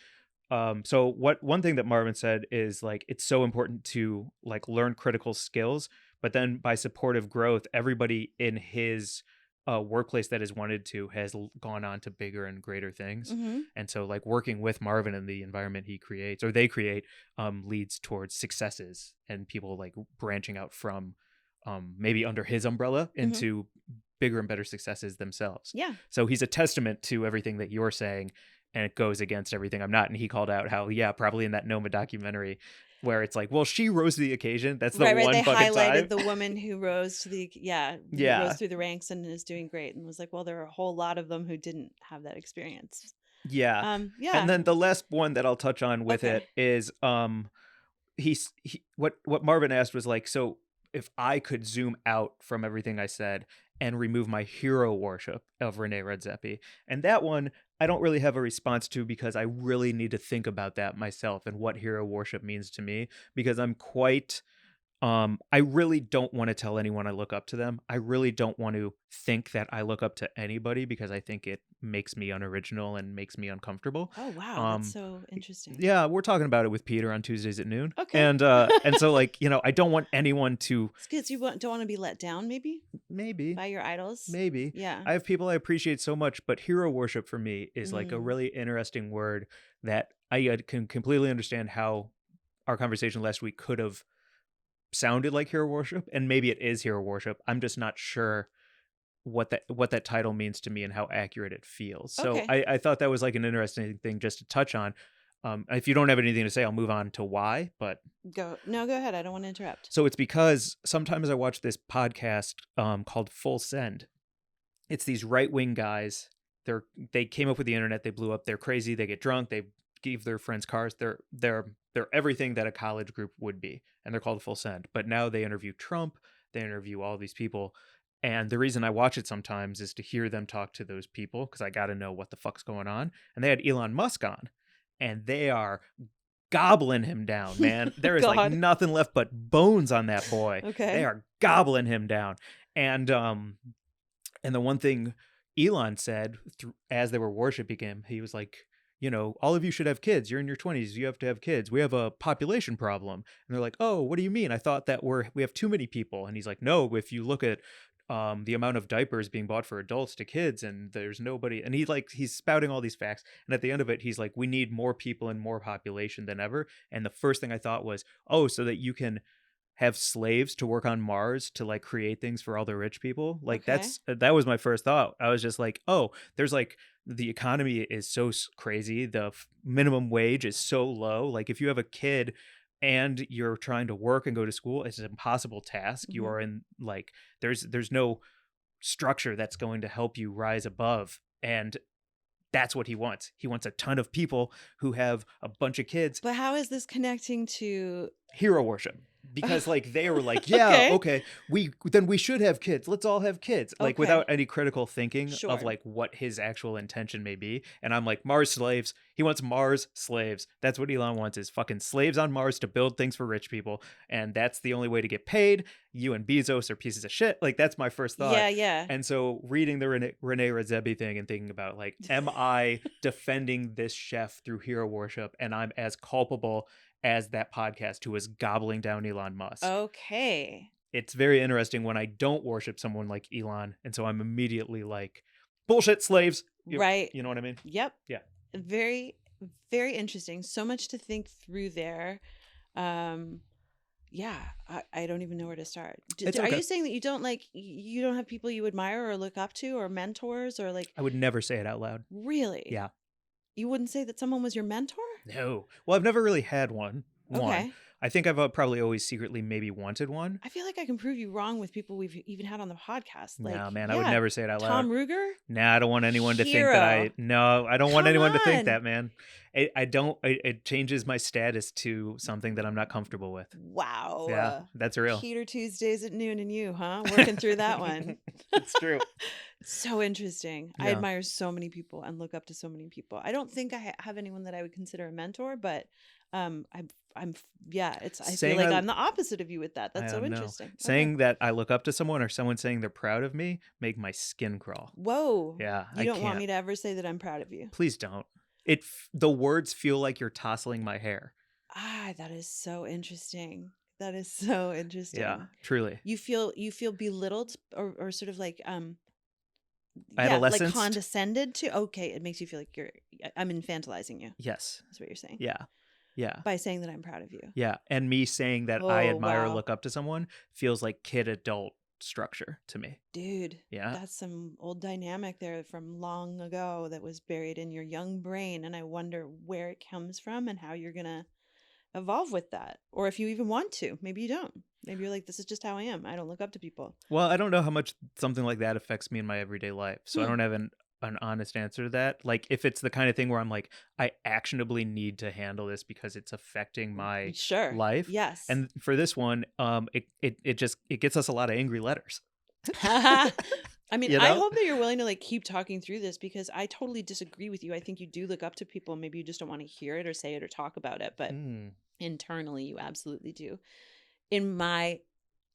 C: So one thing that Marvin said is like it's so important to like learn critical skills, but then by supportive growth, everybody in his workplace that has wanted to has gone on to bigger and greater things.
B: Mm-hmm.
C: And so like working with Marvin and the environment he creates or they create leads towards successes and people like branching out from maybe under his umbrella into bigger and better successes themselves.
B: Yeah.
C: So he's a testament to everything that you're saying, and it goes against everything I'm not. And he called out how, yeah, probably in that Noma documentary where it's like, well, she rose to the occasion. That's the
B: right.
C: one
B: They
C: fucking
B: highlighted
C: time.
B: the woman who rose to the who rose through the ranks and is doing great, and was like, well, there are a whole lot of them who didn't have that experience.
C: Yeah.
B: Yeah.
C: And then the last one that I'll touch on with it is what Marvin asked was like, so if I could zoom out from everything I said and remove my hero worship of Rene Redzepi. And that one I don't really have a response to because I really need to think about that myself and what hero worship means to me, because I'm quite I really don't want to tell anyone I look up to them. I really don't want to think that I look up to anybody because I think it makes me unoriginal and makes me uncomfortable.
B: Oh wow, that's so interesting.
C: Yeah, we're talking about it with Peter on Tuesdays at noon.
B: Okay.
C: And so like, I don't want anyone to
B: It's because you don't want to be let down, maybe by your idols.
C: Maybe.
B: Yeah.
C: I have people I appreciate so much, but hero worship for me is like a really interesting word that I can completely understand how our conversation last week could have sounded like hero worship, and maybe it is hero worship. I'm just not sure what that title means to me and how accurate it feels. So I thought that was like an interesting thing just to touch on. If you don't have anything to say, I'll move on to why, but
B: go ahead. I don't want to interrupt.
C: So it's because sometimes I watch this podcast called Full Send. It's these right-wing guys. They came up with the internet. They blew up. They're crazy. They get drunk. They give their friends cars. They're everything that a college group would be, and they're called Full Send. But now they interview Trump. They interview all these people. And the reason I watch it sometimes is to hear them talk to those people because I got to know what the fuck's going on. And they had Elon Musk on, and they are gobbling him down, man. There is like nothing left but bones on that boy.
B: Okay.
C: They are gobbling him down. And the one thing Elon said as they were worshiping him, he was like, all of you should have kids. You're in your 20s. You have to have kids. We have a population problem. And they're like, oh, what do you mean? I thought that we have too many people. And he's like, no, if you look at the amount of diapers being bought for adults to kids, and there's nobody, and he's spouting all these facts, and at the end of it he's like, we need more people and more population than ever. And the first thing I thought was, oh, so that you can have slaves to work on Mars to like create things for all the rich people. Like that was my first thought. I was just like, oh, there's like, the economy is so crazy, the minimum wage is so low, like if you have a kid and you're trying to work and go to school, it's an impossible task. You are in like, there's no structure that's going to help you rise above. And that's what he wants. He wants a ton of people who have a bunch of kids.
B: But how is this connecting to
C: hero worship? Because like they were like, yeah, okay, we should have kids. Let's all have kids. Like without any critical thinking of like what his actual intention may be. And I'm like, Mars slaves. He wants Mars slaves. That's what Elon wants, is fucking slaves on Mars to build things for rich people. And that's the only way to get paid. You and Bezos are pieces of shit. Like that's my first thought.
B: Yeah.
C: And so reading the Rene Redzepi thing and thinking about like, am I defending this chef through hero worship, and I'm as culpable as that podcast who was gobbling down Elon Musk.
B: Okay.
C: It's very interesting when I don't worship someone like Elon, and so I'm immediately like, bullshit slaves.
B: Right.
C: You know what I mean?
B: Yep.
C: Yeah.
B: Very, very interesting. So much to think through there. Yeah, I don't even know where to start. Are you saying that you don't have people you admire or look up to or mentors or like?
C: I would never say it out loud.
B: Really?
C: Yeah.
B: You wouldn't say that someone was your mentor?
C: No. Well, I've never really had one.
B: Okay.
C: I think I've probably always secretly maybe wanted one.
B: I feel like I can prove you wrong with people we've even had on the podcast. Like,
C: No, man, I would never say it out loud.
B: Tom Ruger?
C: Nah, I don't want anyone to think
B: Hero.
C: that I don't want
B: Come
C: anyone to think
B: on.
C: that, man. It changes my status to something that I'm not comfortable with.
B: Wow.
C: Yeah, that's real.
B: Peter Tuesdays at noon and you, huh? Working through that one.
C: It's true.
B: So interesting. I
C: Yeah.
B: admire so many people and look up to so many people. I don't think I have anyone that I would consider a mentor, but I'm yeah, I
C: Saying
B: feel like
C: I-
B: I'm the opposite of you with that. That's
C: I
B: so
C: don't know.
B: interesting. Okay.
C: Saying that I look up to someone or someone saying they're proud of me make my skin crawl.
B: Whoa.
C: Yeah,
B: You don't want me to ever say that I'm proud of you.
C: Please don't. The words feel like you're tousling my hair.
B: That is so interesting. That is so interesting.
C: Yeah, truly.
B: You feel belittled or sort of like like
C: Adolescence?
B: condescended to. Okay, it makes you feel like I'm infantilizing you.
C: Yes.
B: That's what you're saying.
C: Yeah. Yeah.
B: By saying that I'm proud of you.
C: Yeah. And me saying that I
B: Oh,
C: admire or
B: wow.
C: look up to someone feels like kid adult structure to me.
B: Dude,
C: Yeah.
B: that's some old dynamic there from long ago that was buried in your young brain. And I wonder where it comes from and how you're going to evolve with that. Or if you even want to. Maybe you don't. Maybe you're like, this is just how I am. I don't look up to people.
C: Well, I don't know how much something like that affects me in my everyday life. So I
B: Hmm.
C: don't have an honest answer to that. Like if it's the kind of thing where I'm like, I actionably need to handle this because it's affecting my
B: Sure.
C: life.
B: Yes.
C: And for this one, it gets us a lot of angry letters.
B: I mean,
C: You
B: I
C: know?
B: hope that you're willing to like keep talking through this because I totally disagree with you. I think you do look up to people. Maybe you just don't want to hear it or say it or talk about it, but internally you absolutely do. In my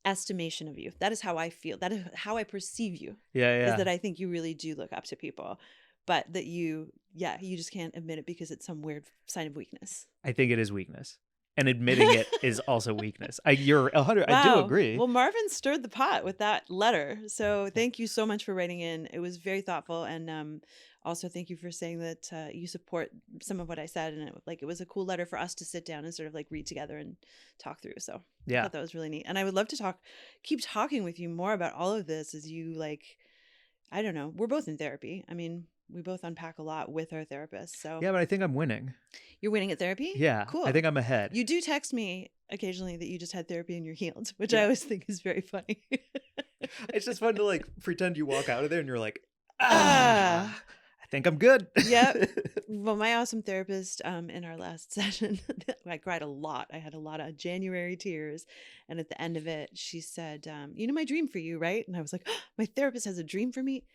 B: estimation of you, that is how I feel. That is how I perceive you.
C: Yeah.
B: Is that I think you really do look up to people, but that you just can't admit it because it's some weird sign of weakness.
C: I think it is weakness. And admitting it is also weakness. You're 100. I do
B: Wow.
C: agree.
B: Well, Marvin stirred the pot with that letter. So thank you so much for writing in. It was very thoughtful. And also thank you for saying that you support some of what I said. And it was a cool letter for us to sit down and sort of like read together and talk through. So I
C: Yeah.
B: thought that was really neat. And I would love to keep talking with you more about all of this as you like, I don't know, we're both in therapy. I mean, we both unpack a lot with our therapists. So
C: Yeah, but I think I'm winning.
B: you're winning at therapy?
C: Yeah.
B: Cool.
C: I think I'm ahead.
B: You do text me occasionally that you just had therapy and you're healed, which
C: Yeah.
B: I always think is very funny.
C: It's just fun to like pretend you walk out of there and you're like,
B: Ah.
C: I think I'm good.
B: Yep. Well, my awesome therapist in our last session, I cried a lot. I had a lot of January tears. And at the end of it, she said, you know my dream for you, right? And I was like, oh, my therapist has a dream for me.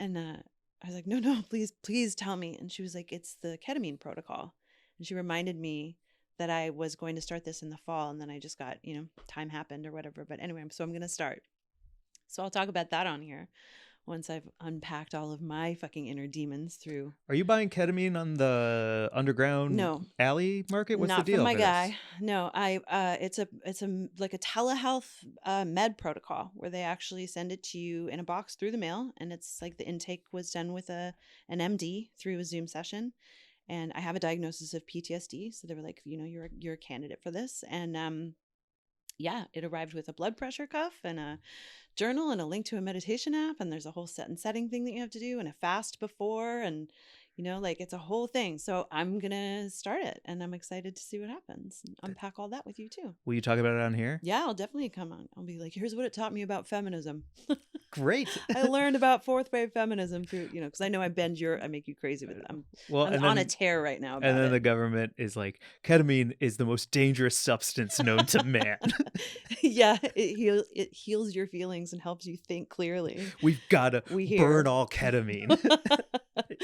B: And I was like, no, please tell me. And she was like, it's the ketamine protocol. And she reminded me that I was going to start this in the fall. And then I just got, time happened or whatever. But anyway, so I'm going to start. So I'll talk about that on here once I've unpacked all of my fucking inner demons through.
C: Are you buying ketamine on the underground
B: No.
C: alley market? What's
B: Not
C: the deal
B: from my
C: for
B: guy.
C: this?
B: No, it's a like a telehealth med protocol where they actually send it to you in a box through the mail, and it's like the intake was done with an MD through a Zoom session. And I have a diagnosis of PTSD, so they were like, you're a candidate for this. And it arrived with a blood pressure cuff and a journal and a link to a meditation app, and there's a whole set and setting thing that you have to do and a fast before, and it's a whole thing. So I'm gonna start it, and I'm excited to see what happens and unpack all that with you too.
C: Will you talk about it on here?
B: Yeah, I'll definitely come on. I'll be like, here's what it taught me about feminism.
C: Great.
B: I learned about fourth wave feminism through, because I know I make you crazy with them.
C: Well,
B: I'm
C: and
B: on
C: then,
B: a tear right now about
C: and then
B: it.
C: the government is like, ketamine is the most dangerous substance known to man.
B: Yeah, it heals your feelings and helps you think clearly.
C: We've got to
B: We hear.
C: burn all ketamine.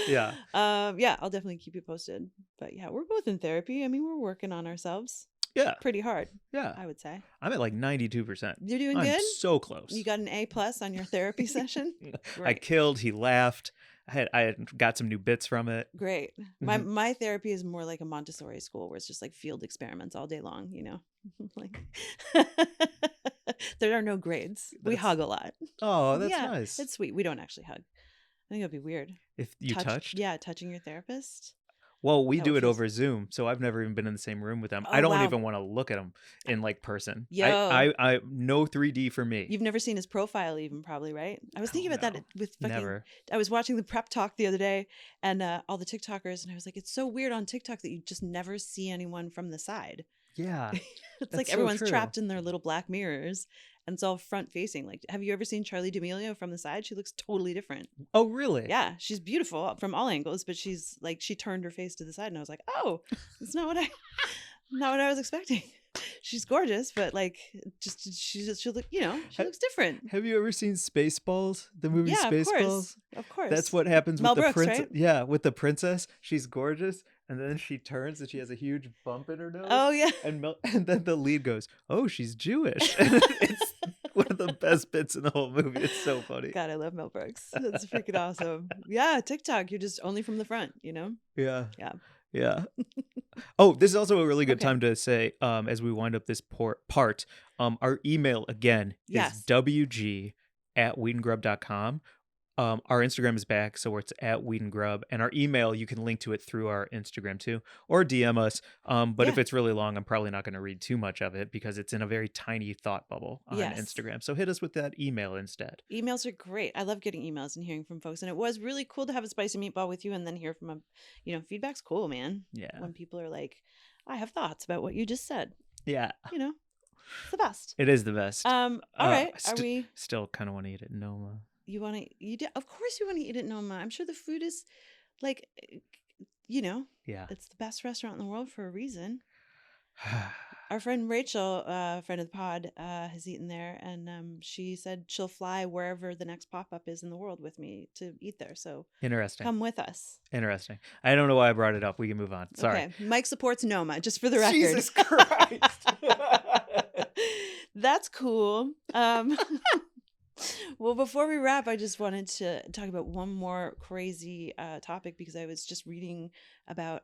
C: Yeah.
B: I'll definitely keep you posted. But yeah, we're both in therapy. I mean, we're working on ourselves
C: Yeah.
B: pretty hard,
C: Yeah.
B: I would say.
C: I'm at like 92%.
B: You're doing
C: I'm
B: good?
C: so close.
B: You got an A+ on your therapy session?
C: I
B: Great.
C: killed. He laughed. I had got some new bits from it.
B: Great. My therapy is more like a Montessori school where it's just like field experiments all day long, like there are no grades. We hug a lot.
C: Oh, that's
B: Yeah,
C: nice.
B: It's sweet. We don't actually hug. I think it'd be weird.
C: If you touched?
B: Yeah, touching your therapist.
C: Well, we
B: That
C: do
B: would
C: it
B: feel-
C: over Zoom, so I've never even been in the same room with them.
B: Oh,
C: I don't
B: wow.
C: even want to look at them in like person.
B: Yo.
C: I no 3D for me.
B: You've never seen his profile even, probably, right? I was thinking
C: Oh,
B: about
C: no.
B: that with fucking...
C: Never.
B: I was watching the prep talk the other day and all the TikTokers, and I was like, it's so weird on TikTok that you just never see anyone from the side.
C: Yeah.
B: It's
C: That's
B: like
C: so
B: everyone's
C: true.
B: trapped in their little black mirrors, and it's all front facing. Like, have you ever seen Charlie D'Amelio from the side? She looks totally different.
C: Oh, really?
B: Yeah, she's beautiful from all angles, but she's like, she turned her face to the side, and I was like, oh, it's not what I was expecting. She's gorgeous, but like, she look, she looks different.
C: Have you ever seen Spaceballs? The movie
B: Yeah,
C: Spaceballs?
B: of course.
C: That's what happens
B: Mel
C: with the
B: Brooks,
C: princess.
B: right?
C: Yeah, with the princess. She's gorgeous, and then she turns and she has a huge bump in her nose.
B: Oh yeah.
C: And then the lead goes, "Oh, she's Jewish." And it's one of the best bits in the whole movie. It's so funny.
B: God, I love Mel Brooks. That's freaking awesome. Yeah, TikTok, you're just only from the front,
C: Yeah.
B: Yeah.
C: Yeah. Oh, this is also a really good
B: Okay.
C: time to say, as we wind up this part, our email again
B: Yes.
C: is wg@weedandgrub.com. Our Instagram is back, so it's @weedandgrub, and our email, you can link to it through our Instagram too, or DM us. But if
B: Yeah.
C: it's really long, I'm probably not going to read too much of it because it's in a very tiny thought bubble on
B: Yes.
C: Instagram. So hit us with that email instead.
B: Emails are great. I love getting emails and hearing from folks. And it was really cool to have a spicy meatball with you and then hear from them. Feedback's cool, man.
C: Yeah.
B: When people are like, I have thoughts about what you just said.
C: Yeah.
B: It's the best.
C: It is the best.
B: All right.
C: I
B: Are we?
C: still kind of want to eat it, Noma.
B: You want to? Of course, you want to eat at Noma. I'm sure the food is, like,
C: Yeah.
B: it's the best restaurant in the world for a reason. Our friend Rachel, friend of the pod, has eaten there, and she said she'll fly wherever the next pop up is in the world with me to eat there. So
C: Interesting.
B: come with us.
C: Interesting. I don't know why I brought it up. We can move on. Sorry.
B: Okay. Mike supports Noma, just for the record.
C: Jesus Christ.
B: That's cool. Well, before we wrap, I just wanted to talk about one more crazy topic because I was just reading about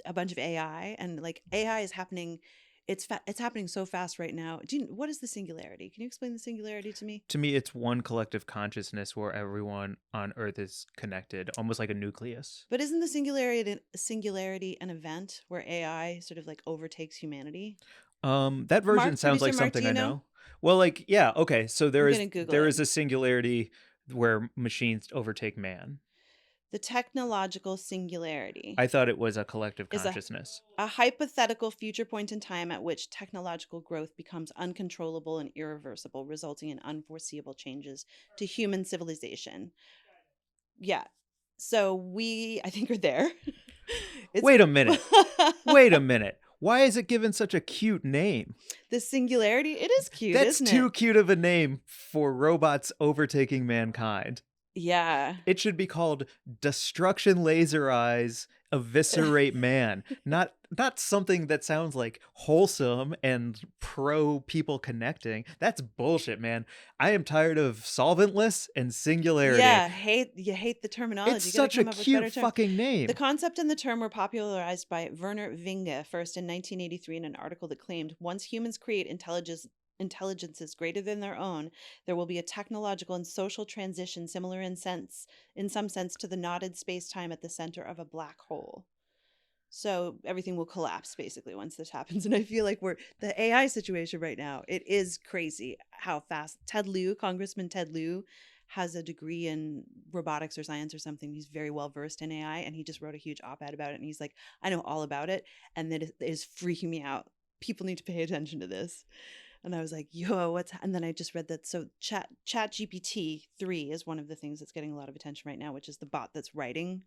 B: a bunch of AI, and like AI is happening. It's happening so fast right now. What is the singularity? Can you explain the singularity to me?
C: To me, it's one collective consciousness where everyone on Earth is connected, almost like a nucleus.
B: But isn't the singularity an event where AI sort of like overtakes humanity?
C: That version
B: Mark,
C: sounds like
B: producer Mark,
C: something
B: do you
C: I
B: know?
C: know. Well, like, yeah, okay. So there
B: I'm
C: is
B: gonna Google
C: there
B: it.
C: is a singularity where machines overtake man.
B: The technological singularity
C: I thought it was a collective
B: Is a-
C: consciousness.
B: a hypothetical future point in time at which technological growth becomes uncontrollable and irreversible, resulting in unforeseeable changes to human civilization. Yeah. So I think, are there.
C: Wait a minute. Wait a minute. Why is it given such a cute name?
B: The singularity, it is cute,
C: That's
B: isn't
C: too
B: it?
C: cute of a name for robots overtaking mankind.
B: Yeah.
C: It should be called Destruction Laser Eyes Eviscerate Man. Not something that sounds like wholesome and pro people connecting. That's bullshit, man. I am tired of solventless and singularity.
B: Yeah, you hate the terminology.
C: It's
B: You gotta
C: such a
B: come up with
C: cute
B: better terms.
C: fucking name.
B: The concept and the term were popularized by Werner Winge first in 1983 in an article that claimed once humans create intelligences greater than their own, there will be a technological and social transition similar in some sense to the knotted space-time at the center of a black hole. So everything will collapse basically once this happens. And I feel like the AI situation right now, it is crazy how fast. Congressman Ted Lieu has a degree in robotics or science or something. He's very well versed in AI, and he just wrote a huge op-ed about it. And he's like, I know all about it, and that is freaking me out. People need to pay attention to this. And I was like, yo, and then I just read that. So Chat GPT 3 is one of the things that's getting a lot of attention right now, which is the bot that's writing.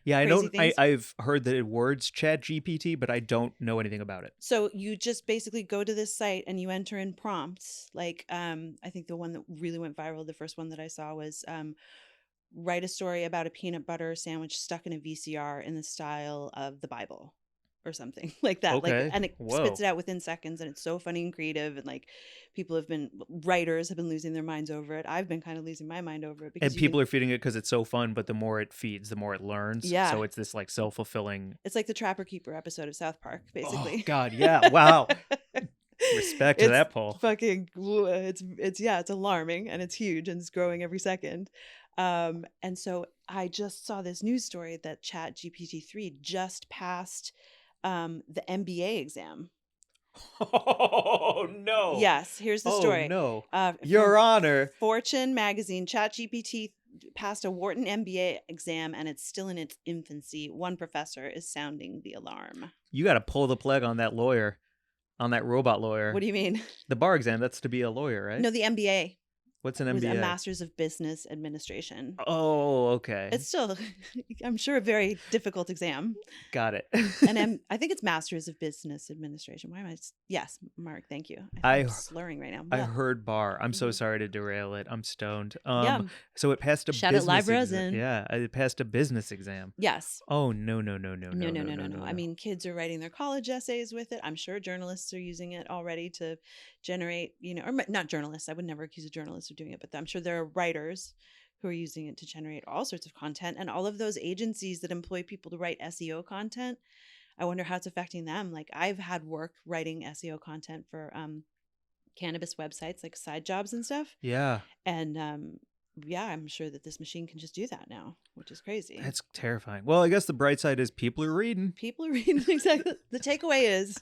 C: Yeah,
B: crazy things.
C: I've heard that it words Chat GPT, but I don't know anything about it.
B: So you just basically go to this site and you enter in prompts. Like, I think the one that really went viral, the first one that I saw was, write a story about a peanut butter sandwich stuck in a VCR in the style of the Bible. Or something like that.
C: Okay.
B: And it
C: Whoa.
B: spits it out within seconds, and it's so funny and creative, and like writers have been losing their minds over it. I've been kind of losing my mind over it because
C: And people are feeding it because it's so fun, but the more it feeds, the more it learns.
B: Yeah.
C: So it's this like self-fulfilling.
B: It's like the Trapper Keeper episode of South Park, basically.
C: Oh God, yeah. Wow. Respect to that poll.
B: Fucking it's alarming, and it's huge, and it's growing every second. And so I just saw this news story that Chat GPT 3 just passed the MBA exam.
C: Oh no.
B: Yes, here's the story.
C: Oh no.
B: From
C: Your Honor.
B: Fortune magazine, ChatGPT passed a Wharton MBA exam, and it's still in its infancy. One professor is sounding the alarm.
C: You got to pull the plug on that lawyer. on that robot lawyer.
B: What do you mean?
C: The bar exam, that's to be a lawyer, right?
B: No, the MBA
C: What's an
B: was a
C: MBA?
B: Master's of Business Administration.
C: Oh, okay.
B: It's still, I'm sure, a very difficult exam.
C: Got it.
B: And I think it's Master's of Business Administration. Why am I? Yes, Mark, thank you. I'm slurring right now.
C: I
B: Blah.
C: heard bar. I'm so sorry to derail it. I'm stoned.
B: Yeah.
C: So it passed a
B: Shout out
C: business
B: live
C: exam.
B: resin.
C: Yeah, it passed a business exam.
B: Yes.
C: Oh, no.
B: No. I mean, kids are writing their college essays with it. I'm sure journalists are using it already to generate, or not journalists. I would never accuse a journalist of doing it, but I'm sure there are writers who are using it to generate all sorts of content. And all of those agencies that employ people to write SEO content, I wonder how it's affecting them. Like, I've had work writing SEO content for cannabis websites, like side jobs and stuff.
C: Yeah.
B: And yeah, I'm sure that this machine can just do that now, which is crazy.
C: That's terrifying. Well, I guess the bright side is people are reading.
B: People are reading. Exactly. The takeaway is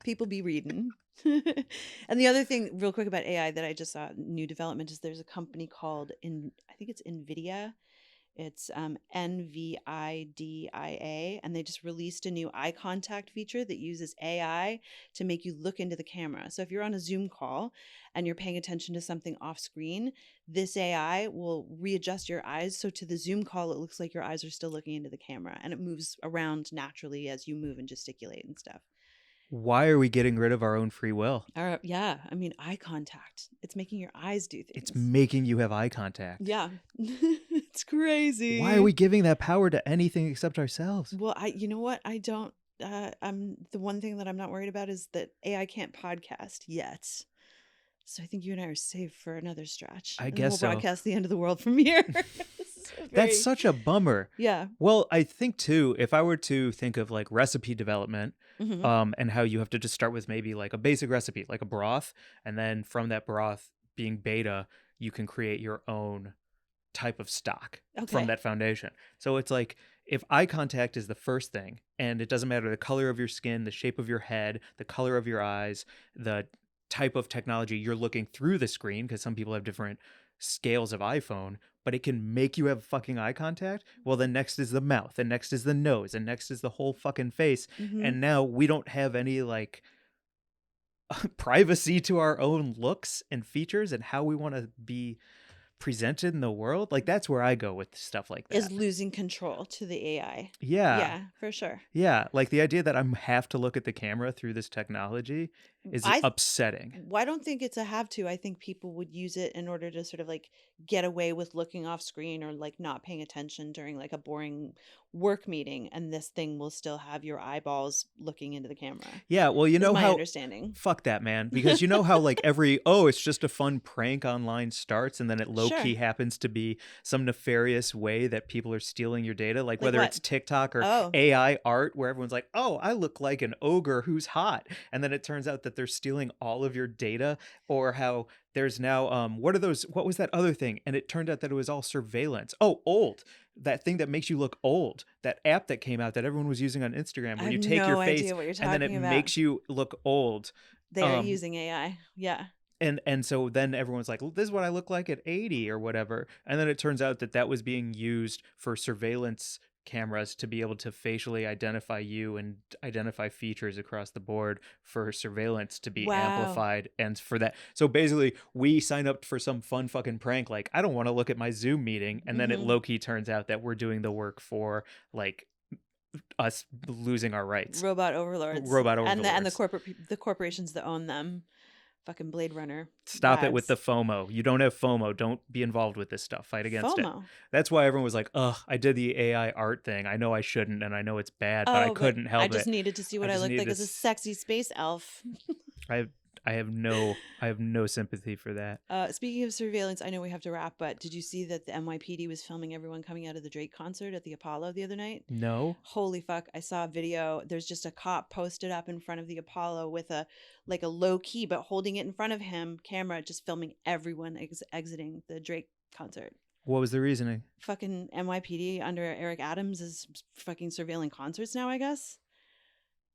B: people be reading. And the other thing real quick about AI that I just saw, new development, is there's a company called, I think it's NVIDIA. It's NVIDIA, and they just released a new eye contact feature that uses AI to make you look into the camera. So if you're on a Zoom call and you're paying attention to something off screen, this AI will readjust your eyes so to the Zoom call it looks like your eyes are still looking into the camera, and it moves around naturally as you move and gesticulate and stuff.
C: Why are we getting rid of our own free will?
B: Yeah, I mean, eye contact. It's making your eyes do things.
C: It's making you have eye contact.
B: Yeah. It's crazy.
C: Why are we giving that power to anything except ourselves?
B: Well, you know what? I don't, I'm the one thing that I'm not worried about is that AI can't podcast yet. So I think you and I are safe for another stretch.
C: I
B: and
C: guess
B: we'll
C: so.
B: broadcast the end of the world from here.
C: That's such a bummer.
B: Yeah.
C: Well, I think too, if I were to think of like recipe development, and how you have to just start with maybe like a basic recipe, like a broth, and then from that broth being beta, you can create your own type of stock from that foundation. So it's like if eye contact is the first thing, and it doesn't matter the color of your skin, the shape of your head, the color of your eyes, the type of technology you're looking through the screen, because some people have different scales of iPhone, but it can make you have fucking eye contact. Well, then next is the mouth, and next is the nose, and next is the whole fucking face. And now we don't have any like privacy to our own looks and features and how we want to be presented in the world. Like, that's where I go with stuff like that.
B: Is losing control to the AI.
C: Yeah.
B: Yeah, for sure.
C: Yeah. Like the idea that I have to look at the camera through this technology is upsetting.
B: Well, I don't think it's a have to. I think people would use it in order to sort of like get away with looking off screen or like not paying attention during like a boring work meeting, and this thing will still have your eyeballs looking into the camera.
C: Yeah, well, you know
B: my
C: how
B: understanding.
C: Fuck that, man, because you know how like it's just a fun prank online starts, and then it low key happens to be some nefarious way that people are stealing your data, like whether it's TikTok or AI art, where everyone's like, "Oh, I look like an ogre who's hot," and then it turns out that they're stealing all of your data, or how there's now what was that other thing, and it turned out that it was all surveillance. Old, that thing that makes you look old, that app that came out that everyone was using on Instagram, where you take your face and then it makes you look old.
B: They are using AI. Yeah.
C: And so then everyone's like, this is what I look like at 80 or whatever. And then it turns out that was being used for surveillance cameras to be able to facially identify you and identify features across the board for surveillance to be amplified. And for that, so basically we sign up for some fun fucking prank, like I don't want to look at my Zoom meeting, and then it low-key turns out that we're doing the work for like us losing our rights.
B: Robot overlords. And the corporations that own them. Fucking Blade Runner.
C: Stop it with the FOMO. You don't have FOMO. Don't be involved with this stuff. Fight against it. That's why everyone was like, ugh, I did the AI art thing. I know I shouldn't, and I know it's bad, but I couldn't help it.
B: I just needed to see what I looked like as a sexy space elf.
C: I have no sympathy for that.
B: Speaking of surveillance, I know we have to wrap, but did you see that the NYPD was filming everyone coming out of the Drake concert at the Apollo the other night?
C: No.
B: Holy fuck. I saw a video. There's just a cop posted up in front of the Apollo with a low key, but holding it in front of him, camera, just filming everyone exiting the Drake concert.
C: What was the reasoning?
B: Fucking NYPD under Eric Adams is fucking surveilling concerts now, I guess.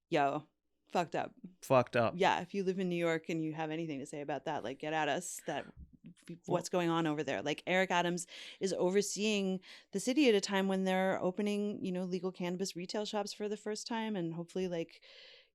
B: Yo. Fucked up. Yeah, if you live in New York and you have anything to say about that, like, get at us. What's going on over there? Like, Eric Adams is overseeing the city at a time when they're opening, legal cannabis retail shops for the first time, and hopefully, like,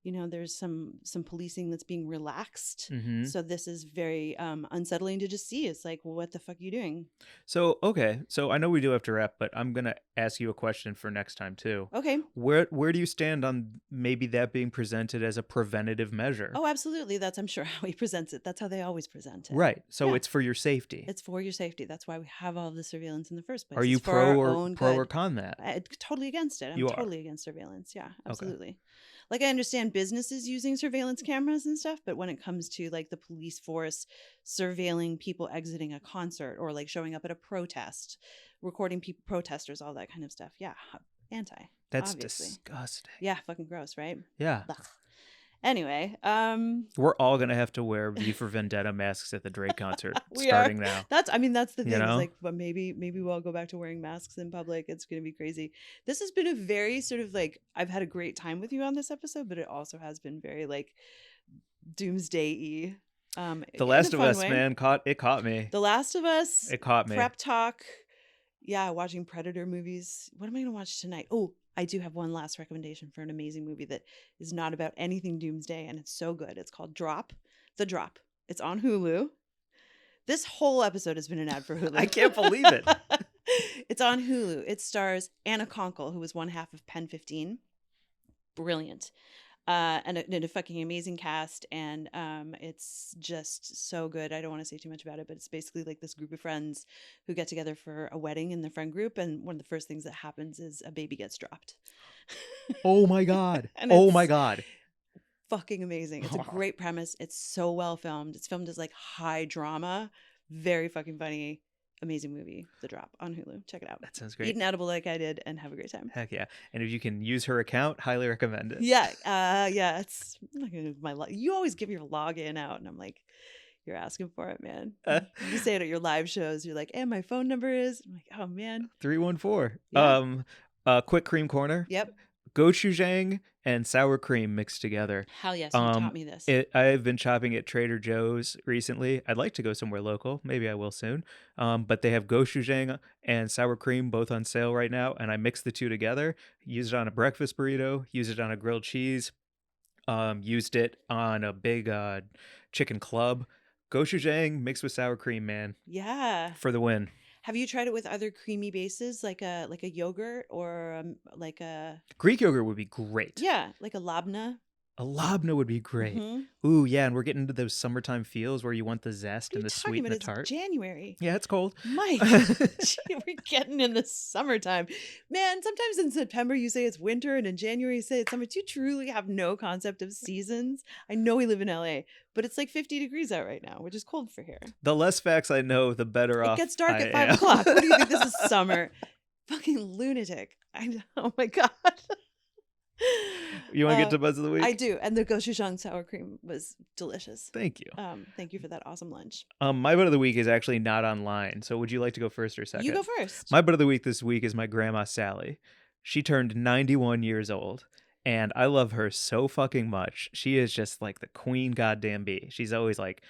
B: there's some policing that's being relaxed.
C: Mm-hmm.
B: So this is very unsettling to just see. It's like, well, what the fuck are you doing?
C: So, okay. So I know we do have to wrap, but I'm going to ask you a question for next time too.
B: Okay.
C: Where do you stand on maybe that being presented as a preventative measure?
B: Oh, absolutely. That's, I'm sure, how he presents it. That's how they always present it.
C: Right. So
B: Yeah.
C: it's for your safety.
B: It's for your safety. That's why we have all the surveillance in the first place.
C: Are you
B: It's for our
C: pro
B: own
C: or
B: good.
C: con that?
B: Totally against it. I'm
C: You are.
B: totally against surveillance. Yeah, absolutely. Like, I understand businesses using surveillance cameras and stuff, but when it comes to like the police force surveilling people exiting a concert or like showing up at a protest, recording people, protesters, all that kind of stuff. Yeah, anti.
C: That's
B: obviously.
C: disgusting.
B: Yeah, fucking gross, right?
C: Yeah.
B: Ugh. Anyway,
C: we're all gonna have to wear V for Vendetta masks at the Drake concert starting now.
B: That's the thing.
C: You know?
B: Is like, but maybe we'll all go back to wearing masks in public. It's gonna be crazy. This has been a very sort of like, I've had a great time with you on this episode, but it also has been very like doomsday-y.
C: The Last of Us, man, caught me.
B: The Last of Us.
C: It caught me.
B: Prep talk. Yeah, watching Predator movies. What am I gonna watch tonight? Oh, I do have one last recommendation for an amazing movie that is not about anything doomsday, and it's so good. It's called Drop. The Drop. It's on Hulu. This whole episode has been an ad for Hulu.
C: I can't believe it.
B: It's on Hulu. It stars Anna Konkle, who was one half of Pen 15. Brilliant. And a fucking amazing cast, and it's just so good. I don't want to say too much about it, but it's basically like this group of friends who get together for a wedding in the friend group, and one of the first things that happens is a baby gets dropped.
C: Oh my god.
B: And
C: Oh
B: it's
C: my god.
B: fucking amazing. It's a great premise. It's so well filmed. It's filmed as like high drama, very fucking funny. Amazing movie, The Drop, on Hulu. Check it out.
C: That sounds great.
B: Eat an edible like I did and have a great time.
C: Heck yeah. And if you can use her account, highly recommend it.
B: Yeah. It's, I'm not gonna give my you always give your login out, and I'm like, you're asking for it, man. You say it at your live shows. You're like, and my phone number is. I'm like, oh man.
C: 314.
B: Yeah.
C: Quick cream corner.
B: Yep.
C: Gochujang and sour cream mixed together.
B: Hell yes, you taught me this.
C: I've been shopping at Trader Joe's recently. I'd like to go somewhere local. Maybe I will soon. But they have gochujang and sour cream both on sale right now, and I mix the two together. Used it on a breakfast burrito. Used it on a grilled cheese. Used it on a big chicken club. Gochujang mixed with sour cream, man.
B: Yeah.
C: For the win.
B: Have you tried it with other creamy bases, like a yogurt or like a
C: Greek yogurt would be great.
B: Yeah, like a labna?
C: A labna would be great.
B: Mm-hmm.
C: Ooh, yeah, and we're getting into those summertime feels where you want the zest and the sweet and the tart.
B: It's January.
C: Yeah, it's cold.
B: Mike, we're getting in the summertime. Man, sometimes in September you say it's winter, and in January you say it's summer. Do you truly have no concept of seasons? I know we live in LA, but it's like 50 degrees out right now, which is cold for here.
C: The less facts I know, the better off.
B: It gets dark
C: I
B: at 5
C: am.
B: o'clock. What do you think? This is summer. Fucking lunatic. Oh my God.
C: You want to get to Buzz of the Week?
B: I do. And the gochujang sour cream was delicious.
C: Thank you.
B: Thank you for that awesome lunch.
C: My Bud of the Week is actually not online. So would you like to go first or second?
B: You go first.
C: My Bud of the Week this week is my grandma, Sally. She turned 91 years old. And I love her so fucking much. She is just like the queen goddamn bee. She's always like,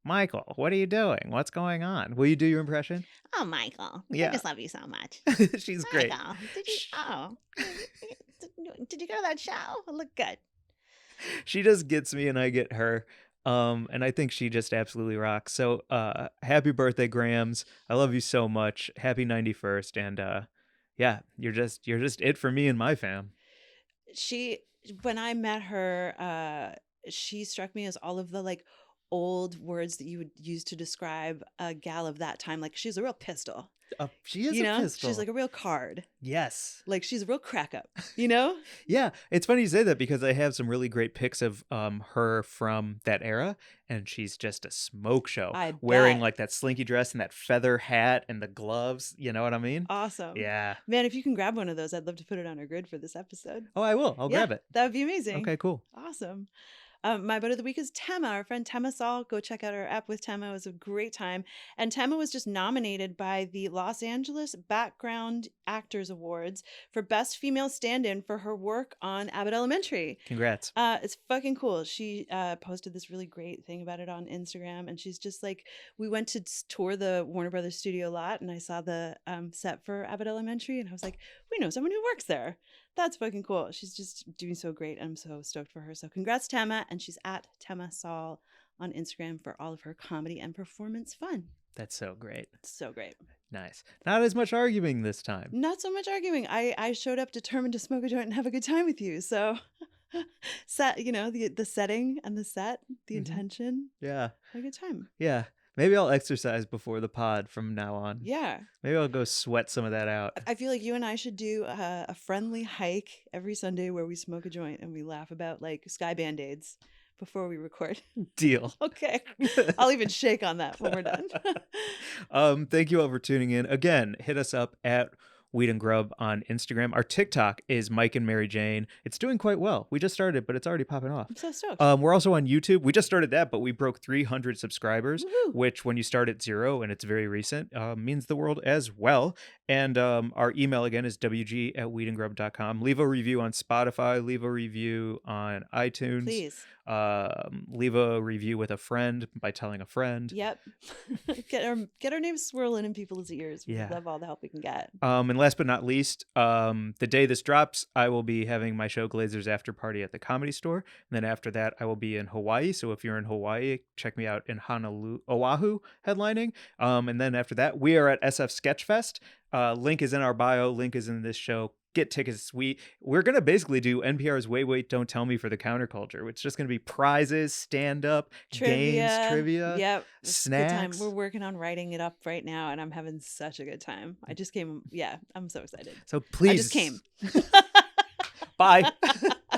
C: Michael, what are you doing? What's going on? Will you do your impression?
B: Oh, Michael.
C: Yeah.
B: I just love you so much.
C: She's great.
B: Michael, did you go to that show? It looked good.
C: She just gets me and I get her. And I think she just absolutely rocks. So happy birthday, Grams. I love you so much. Happy 91st. And yeah, you're just it for me and my fam.
B: When I met her, she struck me as all of the like old words that you would use to describe a gal of that time. Like, she's a real pistol.
C: She is a pistol.
B: She's like a real card.
C: Yes.
B: Like, she's a real crack up, you know?
C: Yeah. It's funny you say that because I have some really great pics of her from that era, and she's just a smoke show. Wearing like that slinky dress and that feather hat and the gloves. You know what I mean?
B: Awesome.
C: Yeah.
B: Man, if you can grab one of those, I'd love to put it on our grid for this episode.
C: Oh, I will. I'll grab it.
B: That would be amazing.
C: Okay, cool.
B: Awesome. My Bud of the Week is Tema, our friend Tema Sall. Go check out our app with Tema. It was a great time. And Tema was just nominated by the Los Angeles Background Actors Awards for Best Female Stand-In for her work on Abbott Elementary.
C: Congrats.
B: It's fucking cool. She posted this really great thing about it on Instagram. And she's just like, we went to tour the Warner Brothers studio lot, and I saw the set for Abbott Elementary. And I was like, we know someone who works there. That's fucking cool. She's just doing so great. I'm so stoked for her. So congrats, Tema. And she's at Tema Sall on Instagram for all of her comedy and performance fun.
C: That's so great.
B: So great.
C: Nice. Not as much arguing this time.
B: Not so much arguing. I showed up determined to smoke a joint and have a good time with you. So set, the setting and the set, the intention.
C: Yeah.
B: Have a good time.
C: Yeah. Maybe I'll exercise before the pod from now on.
B: Yeah.
C: Maybe I'll go sweat some of that out.
B: I feel like you and I should do a friendly hike every Sunday where we smoke a joint and we laugh about like sky band-aids before we record.
C: Deal.
B: Okay. I'll even shake on that when we're done.
C: Thank you all for tuning in. Again, hit us up at Weed and Grub on Instagram. Our TikTok is Mike and Mary Jane. It's doing quite well. We just started, but it's already popping off.
B: I'm so stoked.
C: We're also on YouTube. We just started that, but we broke 300 subscribers,
B: Woohoo.
C: which when you start at 0 and it's very recent, means the world as well. And our email again is wg@weedandgrub.com. Leave a review on Spotify. Leave a review on iTunes.
B: Please.
C: Leave a review with a friend by telling a friend.
B: Yep. Get our names swirling in people's ears. We
C: Yeah.
B: love all the help we can get.
C: And last but not least, the day this drops, I will be having my show Glazers After Party at the Comedy Store. And then after that, I will be in Hawaii. So if you're in Hawaii, check me out in Oahu headlining. And then after that, we are at SF Sketchfest. Link is in our bio. Link is in this show. Get tickets. We're going to basically do NPR's Wait, Wait, Don't Tell Me for the counterculture. It's just going to be prizes, stand-up, games, trivia,
B: yep,
C: snacks.
B: Good time. We're working on writing it up right now, and I'm having such a good time. I just came. Yeah, I'm so excited.
C: So please.
B: I just came.
C: Bye.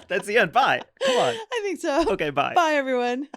C: That's the end. Bye. Come on.
B: I think so.
C: Okay, bye.
B: Bye, everyone.